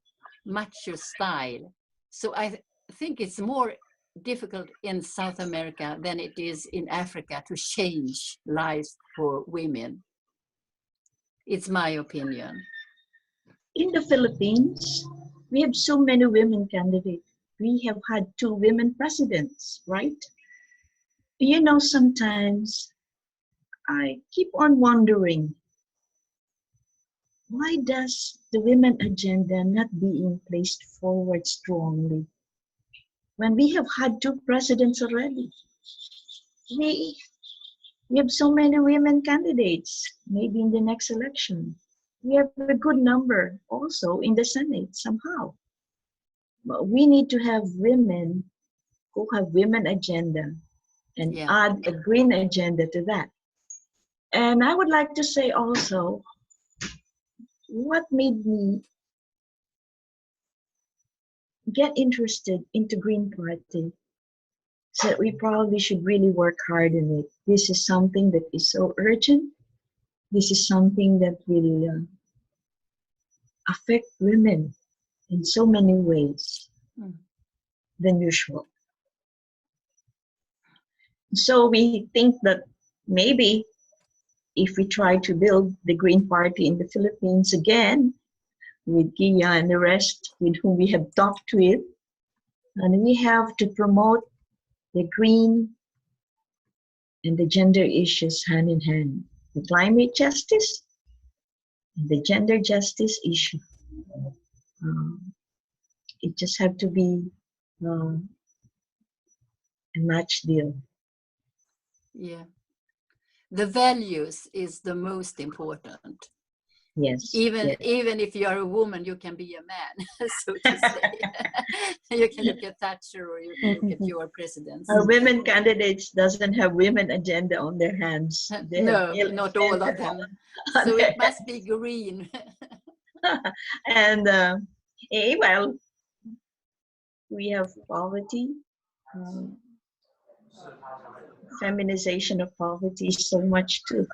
style. So I think it's more difficult in South America than it is in Africa to change lives for women. It's my opinion. In the Philippines, we have so many women candidates. We have had 2 women presidents, right? You know, sometimes I keep on wondering, why does the women agenda not being placed forward strongly? When we have had 2 presidents already, we have so many women candidates, maybe in the next election. We have a good number also in the Senate somehow. But we need to have women who have women agenda and add a green agenda to that. And I would like to say also, what made me get interested into Green Party is that we probably should really work hard on it. This is something that is so urgent. This is something that will affect women in so many ways than usual. So we think that maybe if we try to build the Green Party in the Philippines again, with Gia and the rest with whom we have talked with, and we have to promote the green and the gender issues hand in hand. The climate justice and the gender justice issue. It just have to be a match deal. Yeah. The values is the most important. Yes. Even yes. if you are a woman, you can be a man, so to say. You can look at Thatcher or you can look at your presidents. Our women candidates doesn't have women agenda on their hands. No, not all of them. So it must be green. And well, we have poverty. Feminization of poverty is so much too.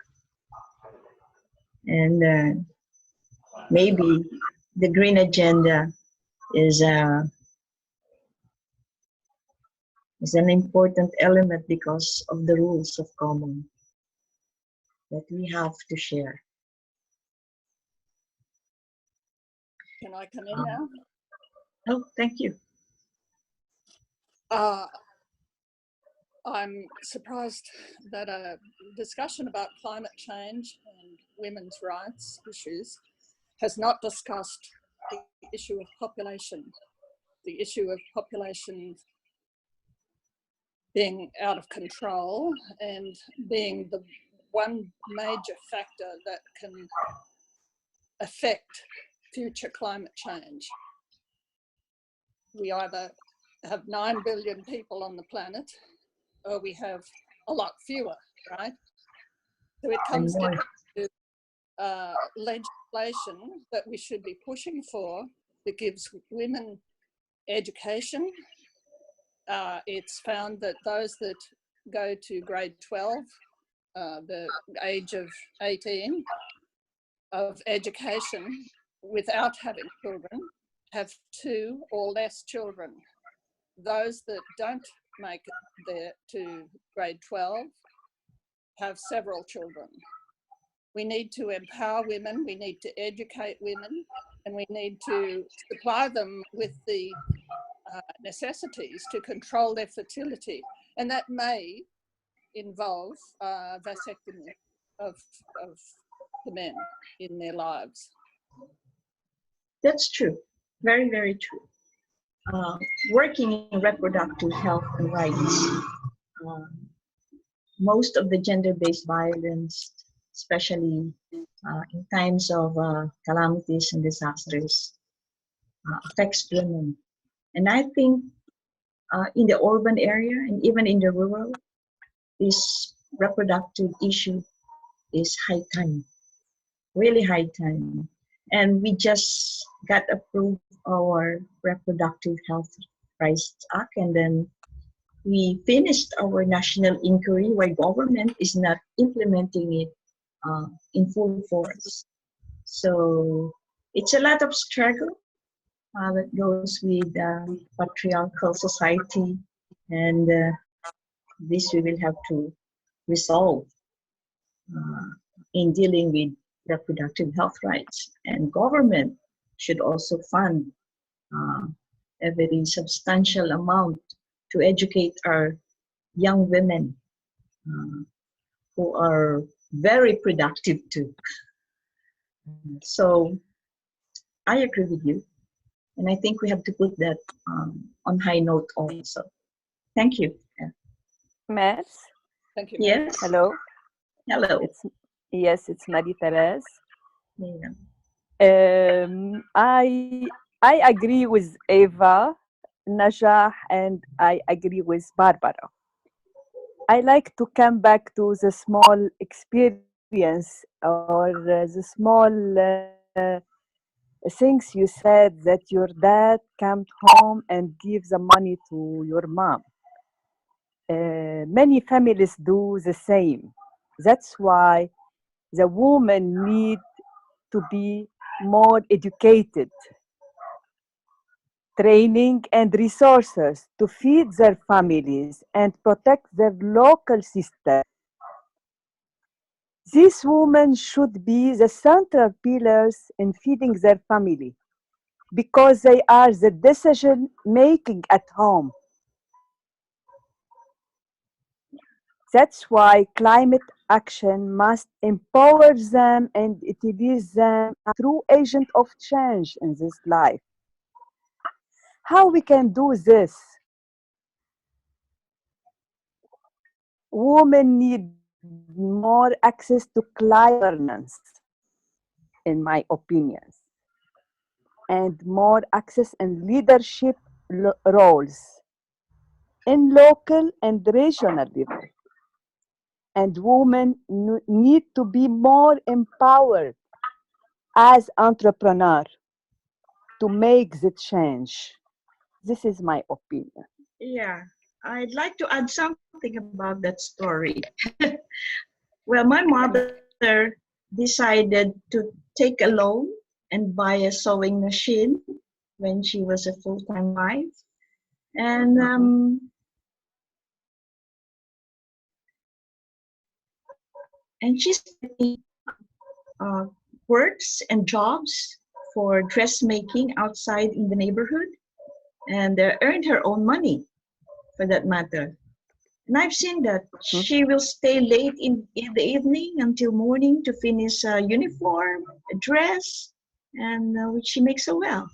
And maybe the green agenda is an important element because of the rules of common that we have to share. Can I come in now? Oh, thank you. I'm surprised that a discussion about climate change and women's rights issues has not discussed the issue of population, the issue of population being out of control and being the one major factor that can affect future climate change. We either have 9 billion people on the planet or we have a lot fewer, right? So it comes down to legislation that we should be pushing for that gives women education. It's found that those that go to grade 12, the age of 18, of education without having children, have 2 or less children. Those that don't make it to grade 12 have several children. We need to empower women, we need to educate women, and we need to supply them with the necessities to control their fertility. And that may involve vasectomy of the men in their lives. That's true. Very, very true. Working in reproductive health and rights, most of the gender-based violence, especially in times of calamities and disasters, affects women. And I think in the urban area and even in the rural, this reproductive issue is high time, really high time. And we just got approved our Reproductive Health Rights Act, and then we finished our national inquiry why government is not implementing it in full force. So it's a lot of struggle that goes with patriarchal society, and this we will have to resolve in dealing with reproductive health rights. And government should also fund a very substantial amount to educate our young women who are very productive too. So I agree with you. And I think we have to put that on high note also. Thank you. Meth? Thank you. Yes. Hello. Hello. It's Marie-Therese. Yeah. I agree with Eva, Najah, and I agree with Barbara. I like to come back to the small experience or the small things you said, that your dad came home and give the money to your mom. Many families do the same. That's why the women need to be more educated, training and resources to feed their families and protect their local system. These women should be the central pillars in feeding their family because they are the decision making at home. That's why climate action must empower them and it is them a true agent of change in this life. How we can do this? Women need more access to climate governance, in my opinions, and more access and leadership roles in local and regional level. And women need to be more empowered as entrepreneurs to make the change. This is my opinion. Yeah, I'd like to add something about that story. Well, my mother decided to take a loan and buy a sewing machine when she was a full-time wife. And she's getting works and jobs for dressmaking outside in the neighborhood, and earned her own money for that matter. And I've seen that she will stay late in the evening until morning to finish a uniform, a dress, and which she makes so well.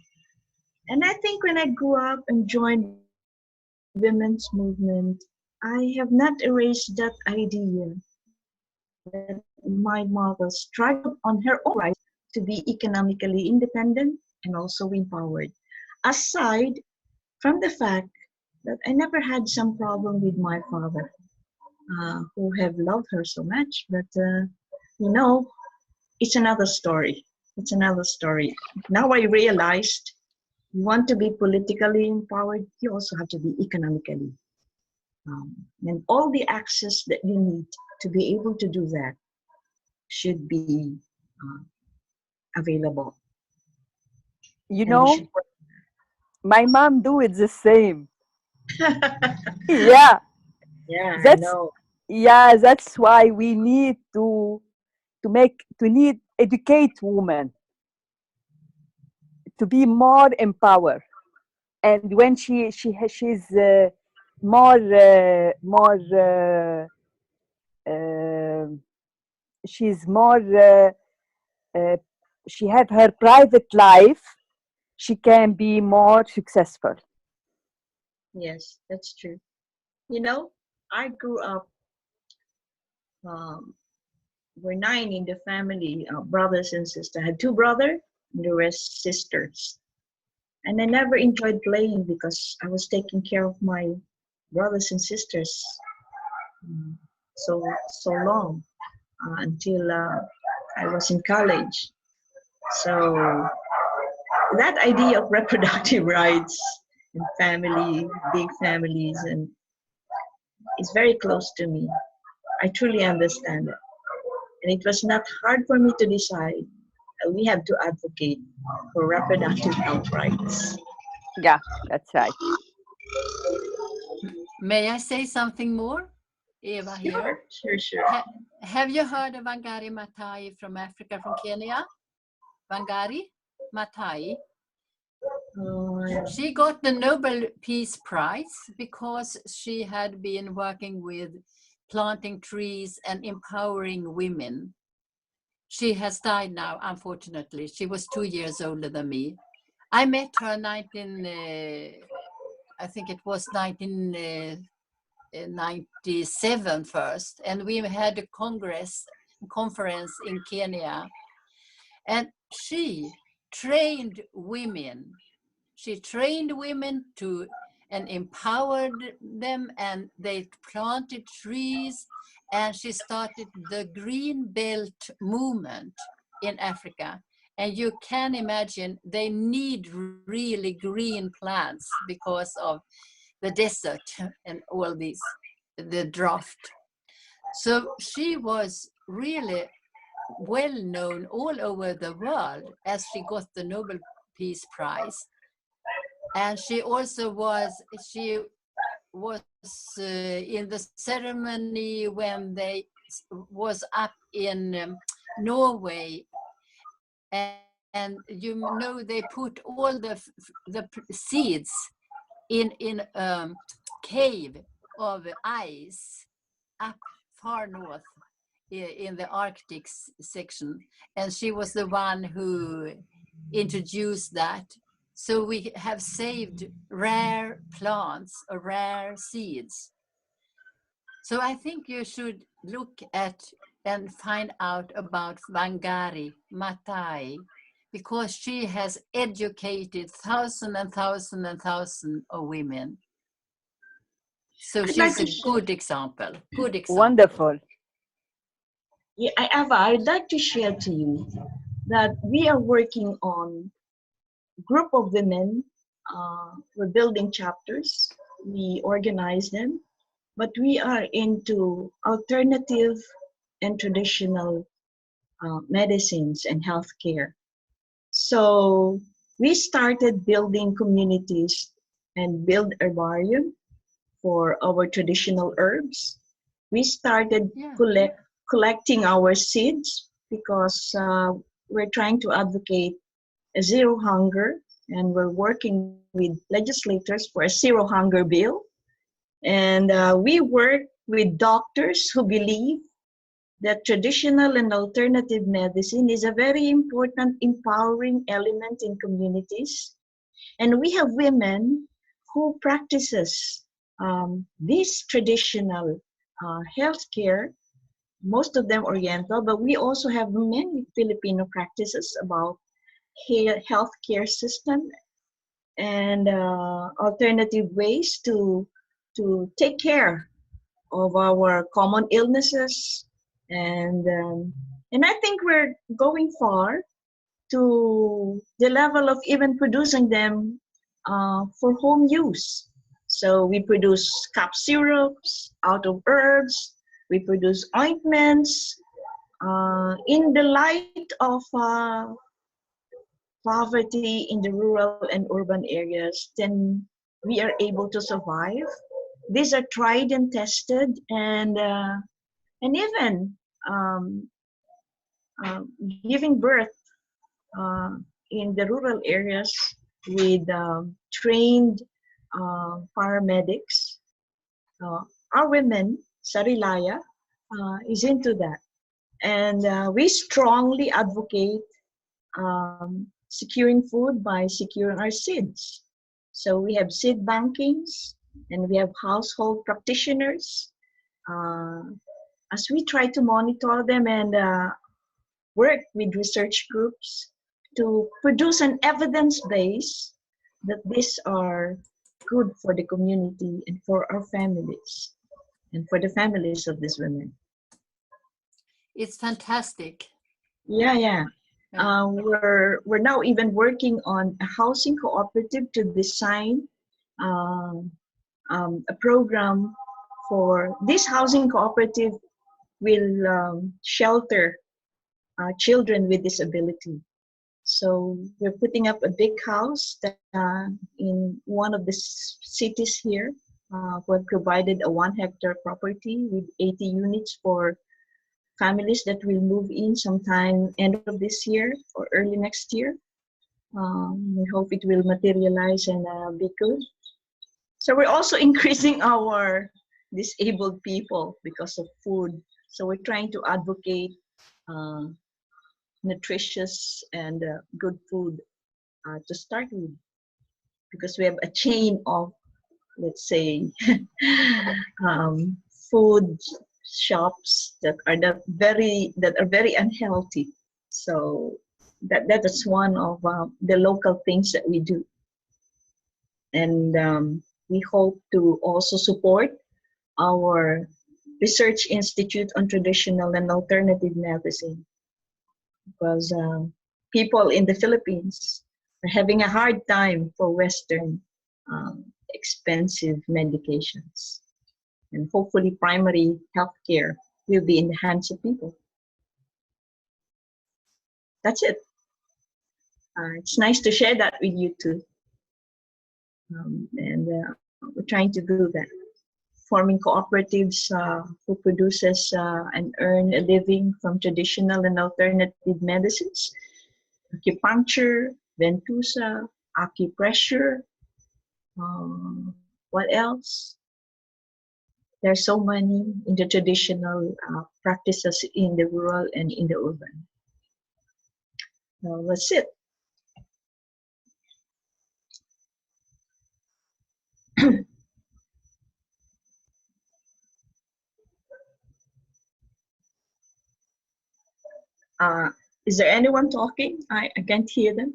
And I think when I grew up and joined women's movement, I have not erased that idea that my mother struggled on her own right to be economically independent and also empowered. Aside from the fact that I never had some problem with my father, who have loved her so much, but it's another story. It's another story. Now I realized you want to be politically empowered, you also have to be economically. And all the access that you need to be able to do that should be available. You And we know, should work. my mom do it the same. Yeah, Yeah, I that's know. that's why we need to educate women to be more empowered. And when she's more she's more uh, she have her private life, she can be more successful. Yes, that's true. You know, I grew up, um, we're 9 in the family, brothers and sisters. I had 2 brothers and the rest sisters. And I never enjoyed playing because I was taking care of my brothers and sisters um, so long until I was in college. So that idea of reproductive rights and family, big families, and is very close to me. I truly understand it. And it was not hard for me to decide that we have to advocate for reproductive health rights. Yeah, that's right. May I say something more? Eva here. Sure. Have you heard of Wangari Maathai from Africa, from Kenya? Wangari Maathai. She got the Nobel Peace Prize because she had been working with planting trees and empowering women. She has died now, unfortunately. She was 2 years older than me. I met her I think it was 1997 first, and we had a conference in Kenya, and she trained women. She trained women and empowered them, and they planted trees, and she started the Green Belt movement in Africa. And you can imagine they need really green plants because of the desert and all these, the drought. So she was really well known all over the world as she got the Nobel Peace Prize. And she also was in the ceremony when they was up in Norway, and you know they put all the seeds in cave of ice up far north in the Arctic section, and she was the one who introduced that. So we have saved rare plants or rare seeds. So I think you should look at and find out about Wangari Maathai, because she has educated thousands and thousands and thousands of women. So she's a good example. Good example. Wonderful. Yeah, Eva, I'd like to share to you that we are working on a group of women. We're building chapters. We organize them, but we are into alternative and traditional medicines and healthcare. So we started building communities and build herbarium for our traditional herbs. We started collecting our seeds because we're trying to advocate a zero hunger, and we're working with legislators for a zero hunger bill. And we work with doctors who believe that traditional and alternative medicine is a very important empowering element in communities. And we have women who practices this traditional healthcare, most of them Oriental, but we also have many Filipino practices about healthcare system and alternative ways to take care of our common illnesses. And I think we're going far to the level of even producing them for home use. So we produce cup syrups out of herbs. We produce ointments. In the light of poverty in the rural and urban areas, then we are able to survive. These are tried and tested, and even giving birth in the rural areas with trained paramedics. Our women, SARILAYA, is into that. And we strongly advocate securing food by securing our seeds. So we have seed bankings, and we have household practitioners. As we try to monitor them and work with research groups to produce an evidence base that these are good for the community and for our families and for the families of these women. It's fantastic. Yeah. We're now even working on a housing cooperative to design a program for this housing cooperative will shelter children with disability. So we're putting up a big house that, in one of the cities here. We've provided a 1 hectare property with 80 units for families that will move in sometime end of this year or early next year. We hope it will materialize and be good. So we're also increasing our disabled people because of food. So we're trying to advocate nutritious and good food to start with, because we have a chain of, let's say, food shops that are very unhealthy. So that is one of the local things that we do, and we hope to also support our research institute on traditional and alternative medicine, because people in the Philippines are having a hard time for Western expensive medications. And hopefully primary health care will be in the hands of people. That's it. It's nice to share that with you too. And we're trying to do that forming cooperatives who produces and earn a living from traditional and alternative medicines, acupuncture, ventosa, acupressure. What else? There's so many in the traditional practices in the rural and in the urban. That's it. Is there anyone talking? I can't hear them.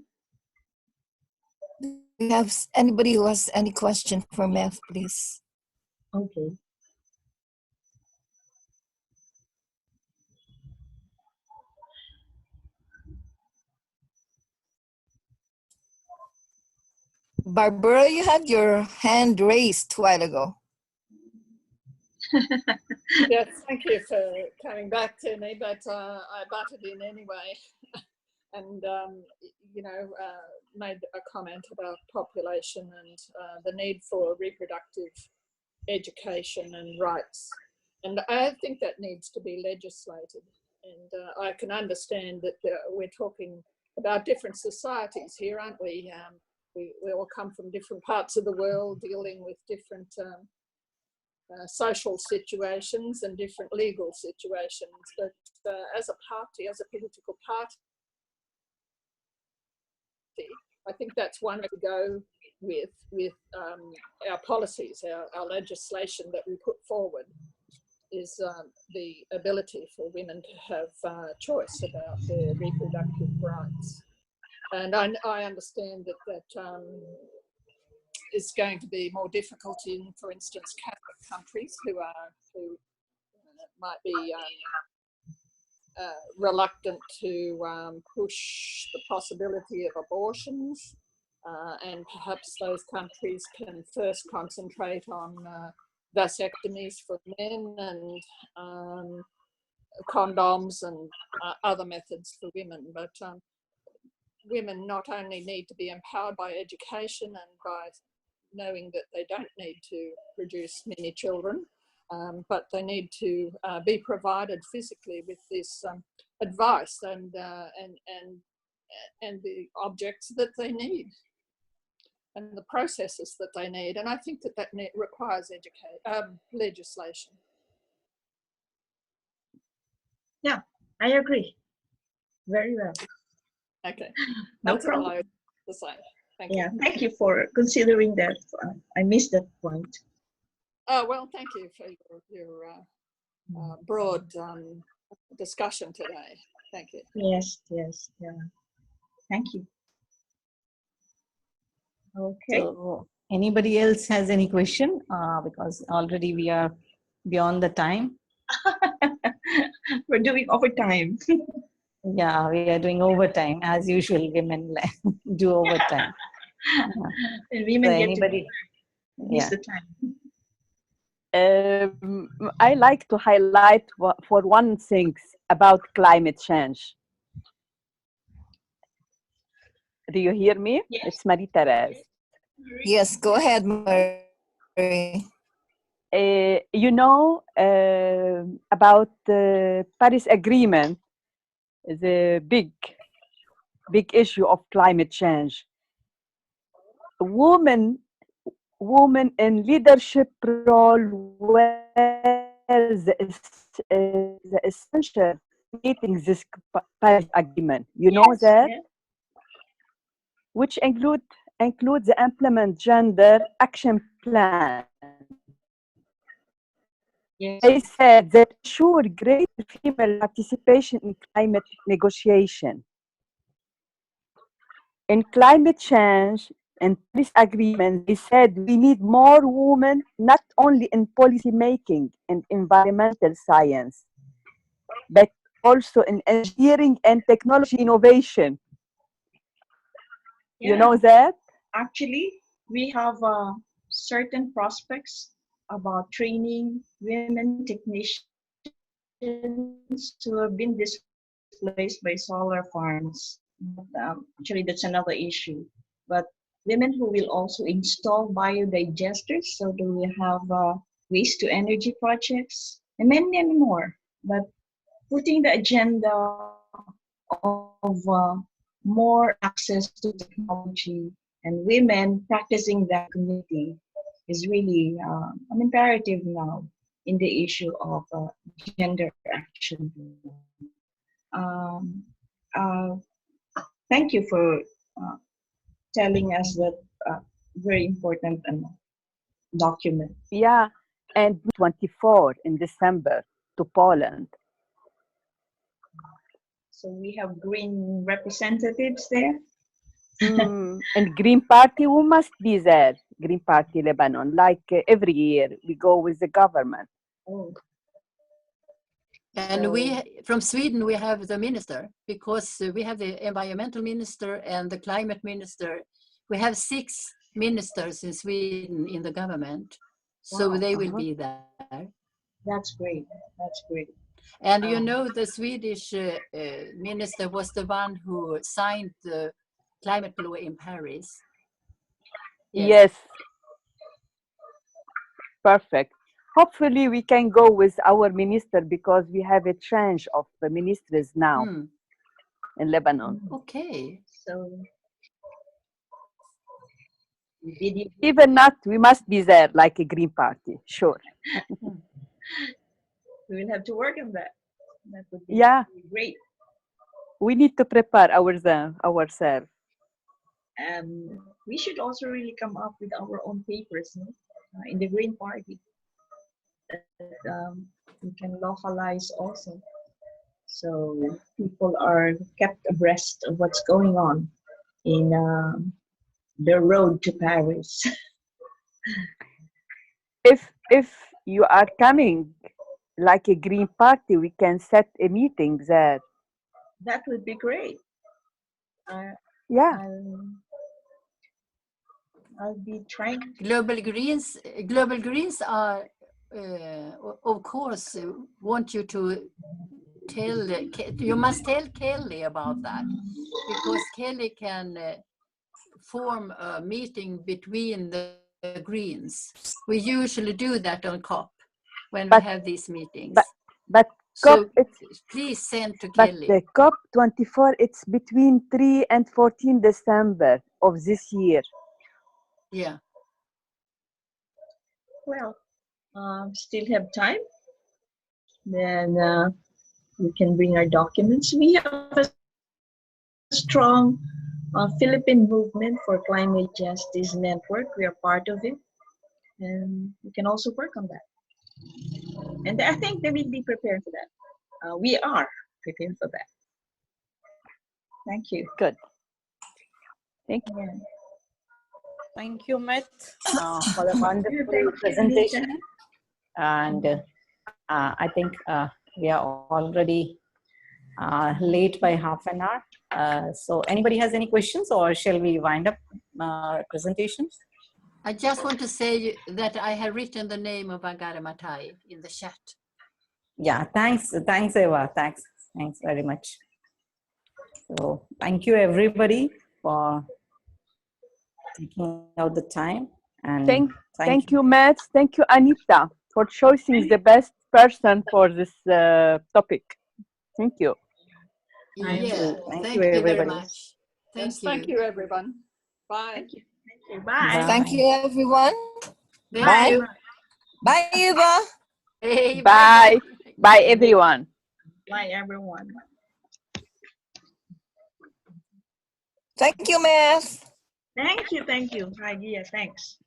Do you have anybody who has any question for Meth, please? Okay. Barbara, you had your hand raised a while ago. Yes, thank you for coming back to me, but I butted in anyway and, made a comment about population and the need for reproductive education and rights. And I think that needs to be legislated. And I can understand that we're talking about different societies here, aren't we? We all come from different parts of the world, dealing with different social situations and different legal situations. But as a party, as a political party, I think that's one way to go with our policies, our legislation that we put forward, is the ability for women to have choice about their reproductive rights. And I understand that is going to be more difficult in, for instance, Catholic countries who might be reluctant to push the possibility of abortions, and perhaps those countries can first concentrate on vasectomies for men and condoms and other methods for women. But women not only need to be empowered by education and by knowing that they don't need to produce many children, but they need to be provided physically with this advice and the objects that they need and the processes that they need. And I think that requires legislation. Yeah, I agree. Very well. Okay, No that's all problem. I have to say. Thank Yeah, you. thank you for considering that. I missed that point. Oh, well, thank you for your broad discussion today. Thank you. Yes, yes, yeah. Thank you. Okay. So anybody else has any question? Because already we are beyond the time. We're doing overtime. Yeah, we are doing overtime as usual. Women do overtime. And women So get anybody? to miss Yeah. the time. I like to highlight for one thing about climate change. Do you hear me? Yes. It's Marie-Thérèse. Yes, go ahead, Marie. You know about the Paris Agreement, the big issue of climate change. Women in leadership role were the essential meeting this Paris Agreement. You know Yes, that? yeah. Which include the implement gender action plan. Yes. They said that ensure greater female participation in climate negotiation. In climate change and Paris Agreement, they said we need more women, not only in policy making and environmental science, but also in engineering and technology innovation. Yeah. You know that? Actually, we have certain prospects about training women technicians who have been displaced by solar farms. Actually, that's another issue. But women who will also install biodigesters, so that we have waste to energy projects, and many, many more. But putting the agenda of more access to technology and women practicing that community is really an imperative now in the issue of gender action. Um, uh, Thank you for telling us that very important document. Yeah, and 24 in December to Poland. So we have green representatives there. And Green Party, we must be there. Green Party Lebanon, like every year we go with the government. Oh. And we, from Sweden, we have the minister, because we have the environmental minister and the climate minister. We have 6 ministers in Sweden in the government, so Wow. they will be there. That's great. That's great. And you know, the Swedish minister was the one who signed the climate law in Paris. Yes. Perfect. Hopefully we can go with our minister, because we have a change of the ministers now in Lebanon. Okay. So even not, we must be there like a Green Party, sure. We will have to work on that. That would be great. We need to prepare ourselves. We should also really come up with our own papers, no? In the Green Party. That we can localize also. So people are kept abreast of what's going on in the road to Paris. If you are coming like a Green Party, we can set a meeting there. That would be great. Yeah. I'll be trying. Global Greens are, of course, want you to tell. You must tell Kelly about that, because Kelly can form a meeting between the Greens. We usually do that on COP when we have these meetings. But so COP, please send to but Kelly. the COP 24, it's between 3 and 14 December of this year. Yeah. Well, still have time. Then we can bring our documents. We have a strong Philippine movement for climate justice network. We are part of it, and we can also work on that. And I think they will be prepared for that. We are prepared for that. Thank you. Good. Thank you. Yeah. Thank you, Meth, for the wonderful presentation. And I think we are already late by half an hour. So anybody has any questions, or shall we wind up presentations? I just want to say that I have written the name of Agara Matai in the chat. Yeah, thanks, Eva. Thanks very much. So thank you, everybody, for taking out the time. And thank you, Matt. Thank you, Anita, for choosing the best person for this topic. Thank you. Yeah, thank you everybody. very much. Thank you, everyone. Bye. Thank you. Bye. Thank you, everyone. Bye. Bye. Bye, Eva. Hey, bye. Bye, everyone. Bye, everyone. Thank you, Meth. Thank you. Idea, thanks.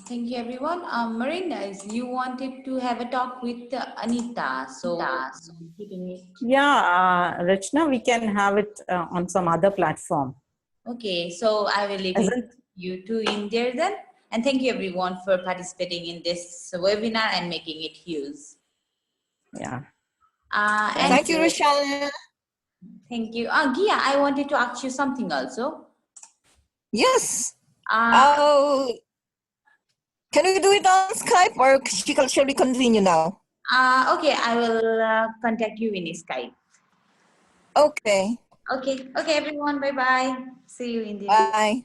Thank you, everyone. Marina, you wanted to have a talk with Anita. So, yeah, Rachna, we can have it on some other platform. Okay, so I will leave you two in there then. And thank you, everyone, for participating in this webinar and making it huge. Yeah. Thank you, Rochelle. Thank you. Gia, I wanted to ask you something also. Yes. Can we do it on Skype or shall we continue now? Okay, I will contact you in Skype. Okay. Okay, everyone. Bye bye. See you in the. Bye.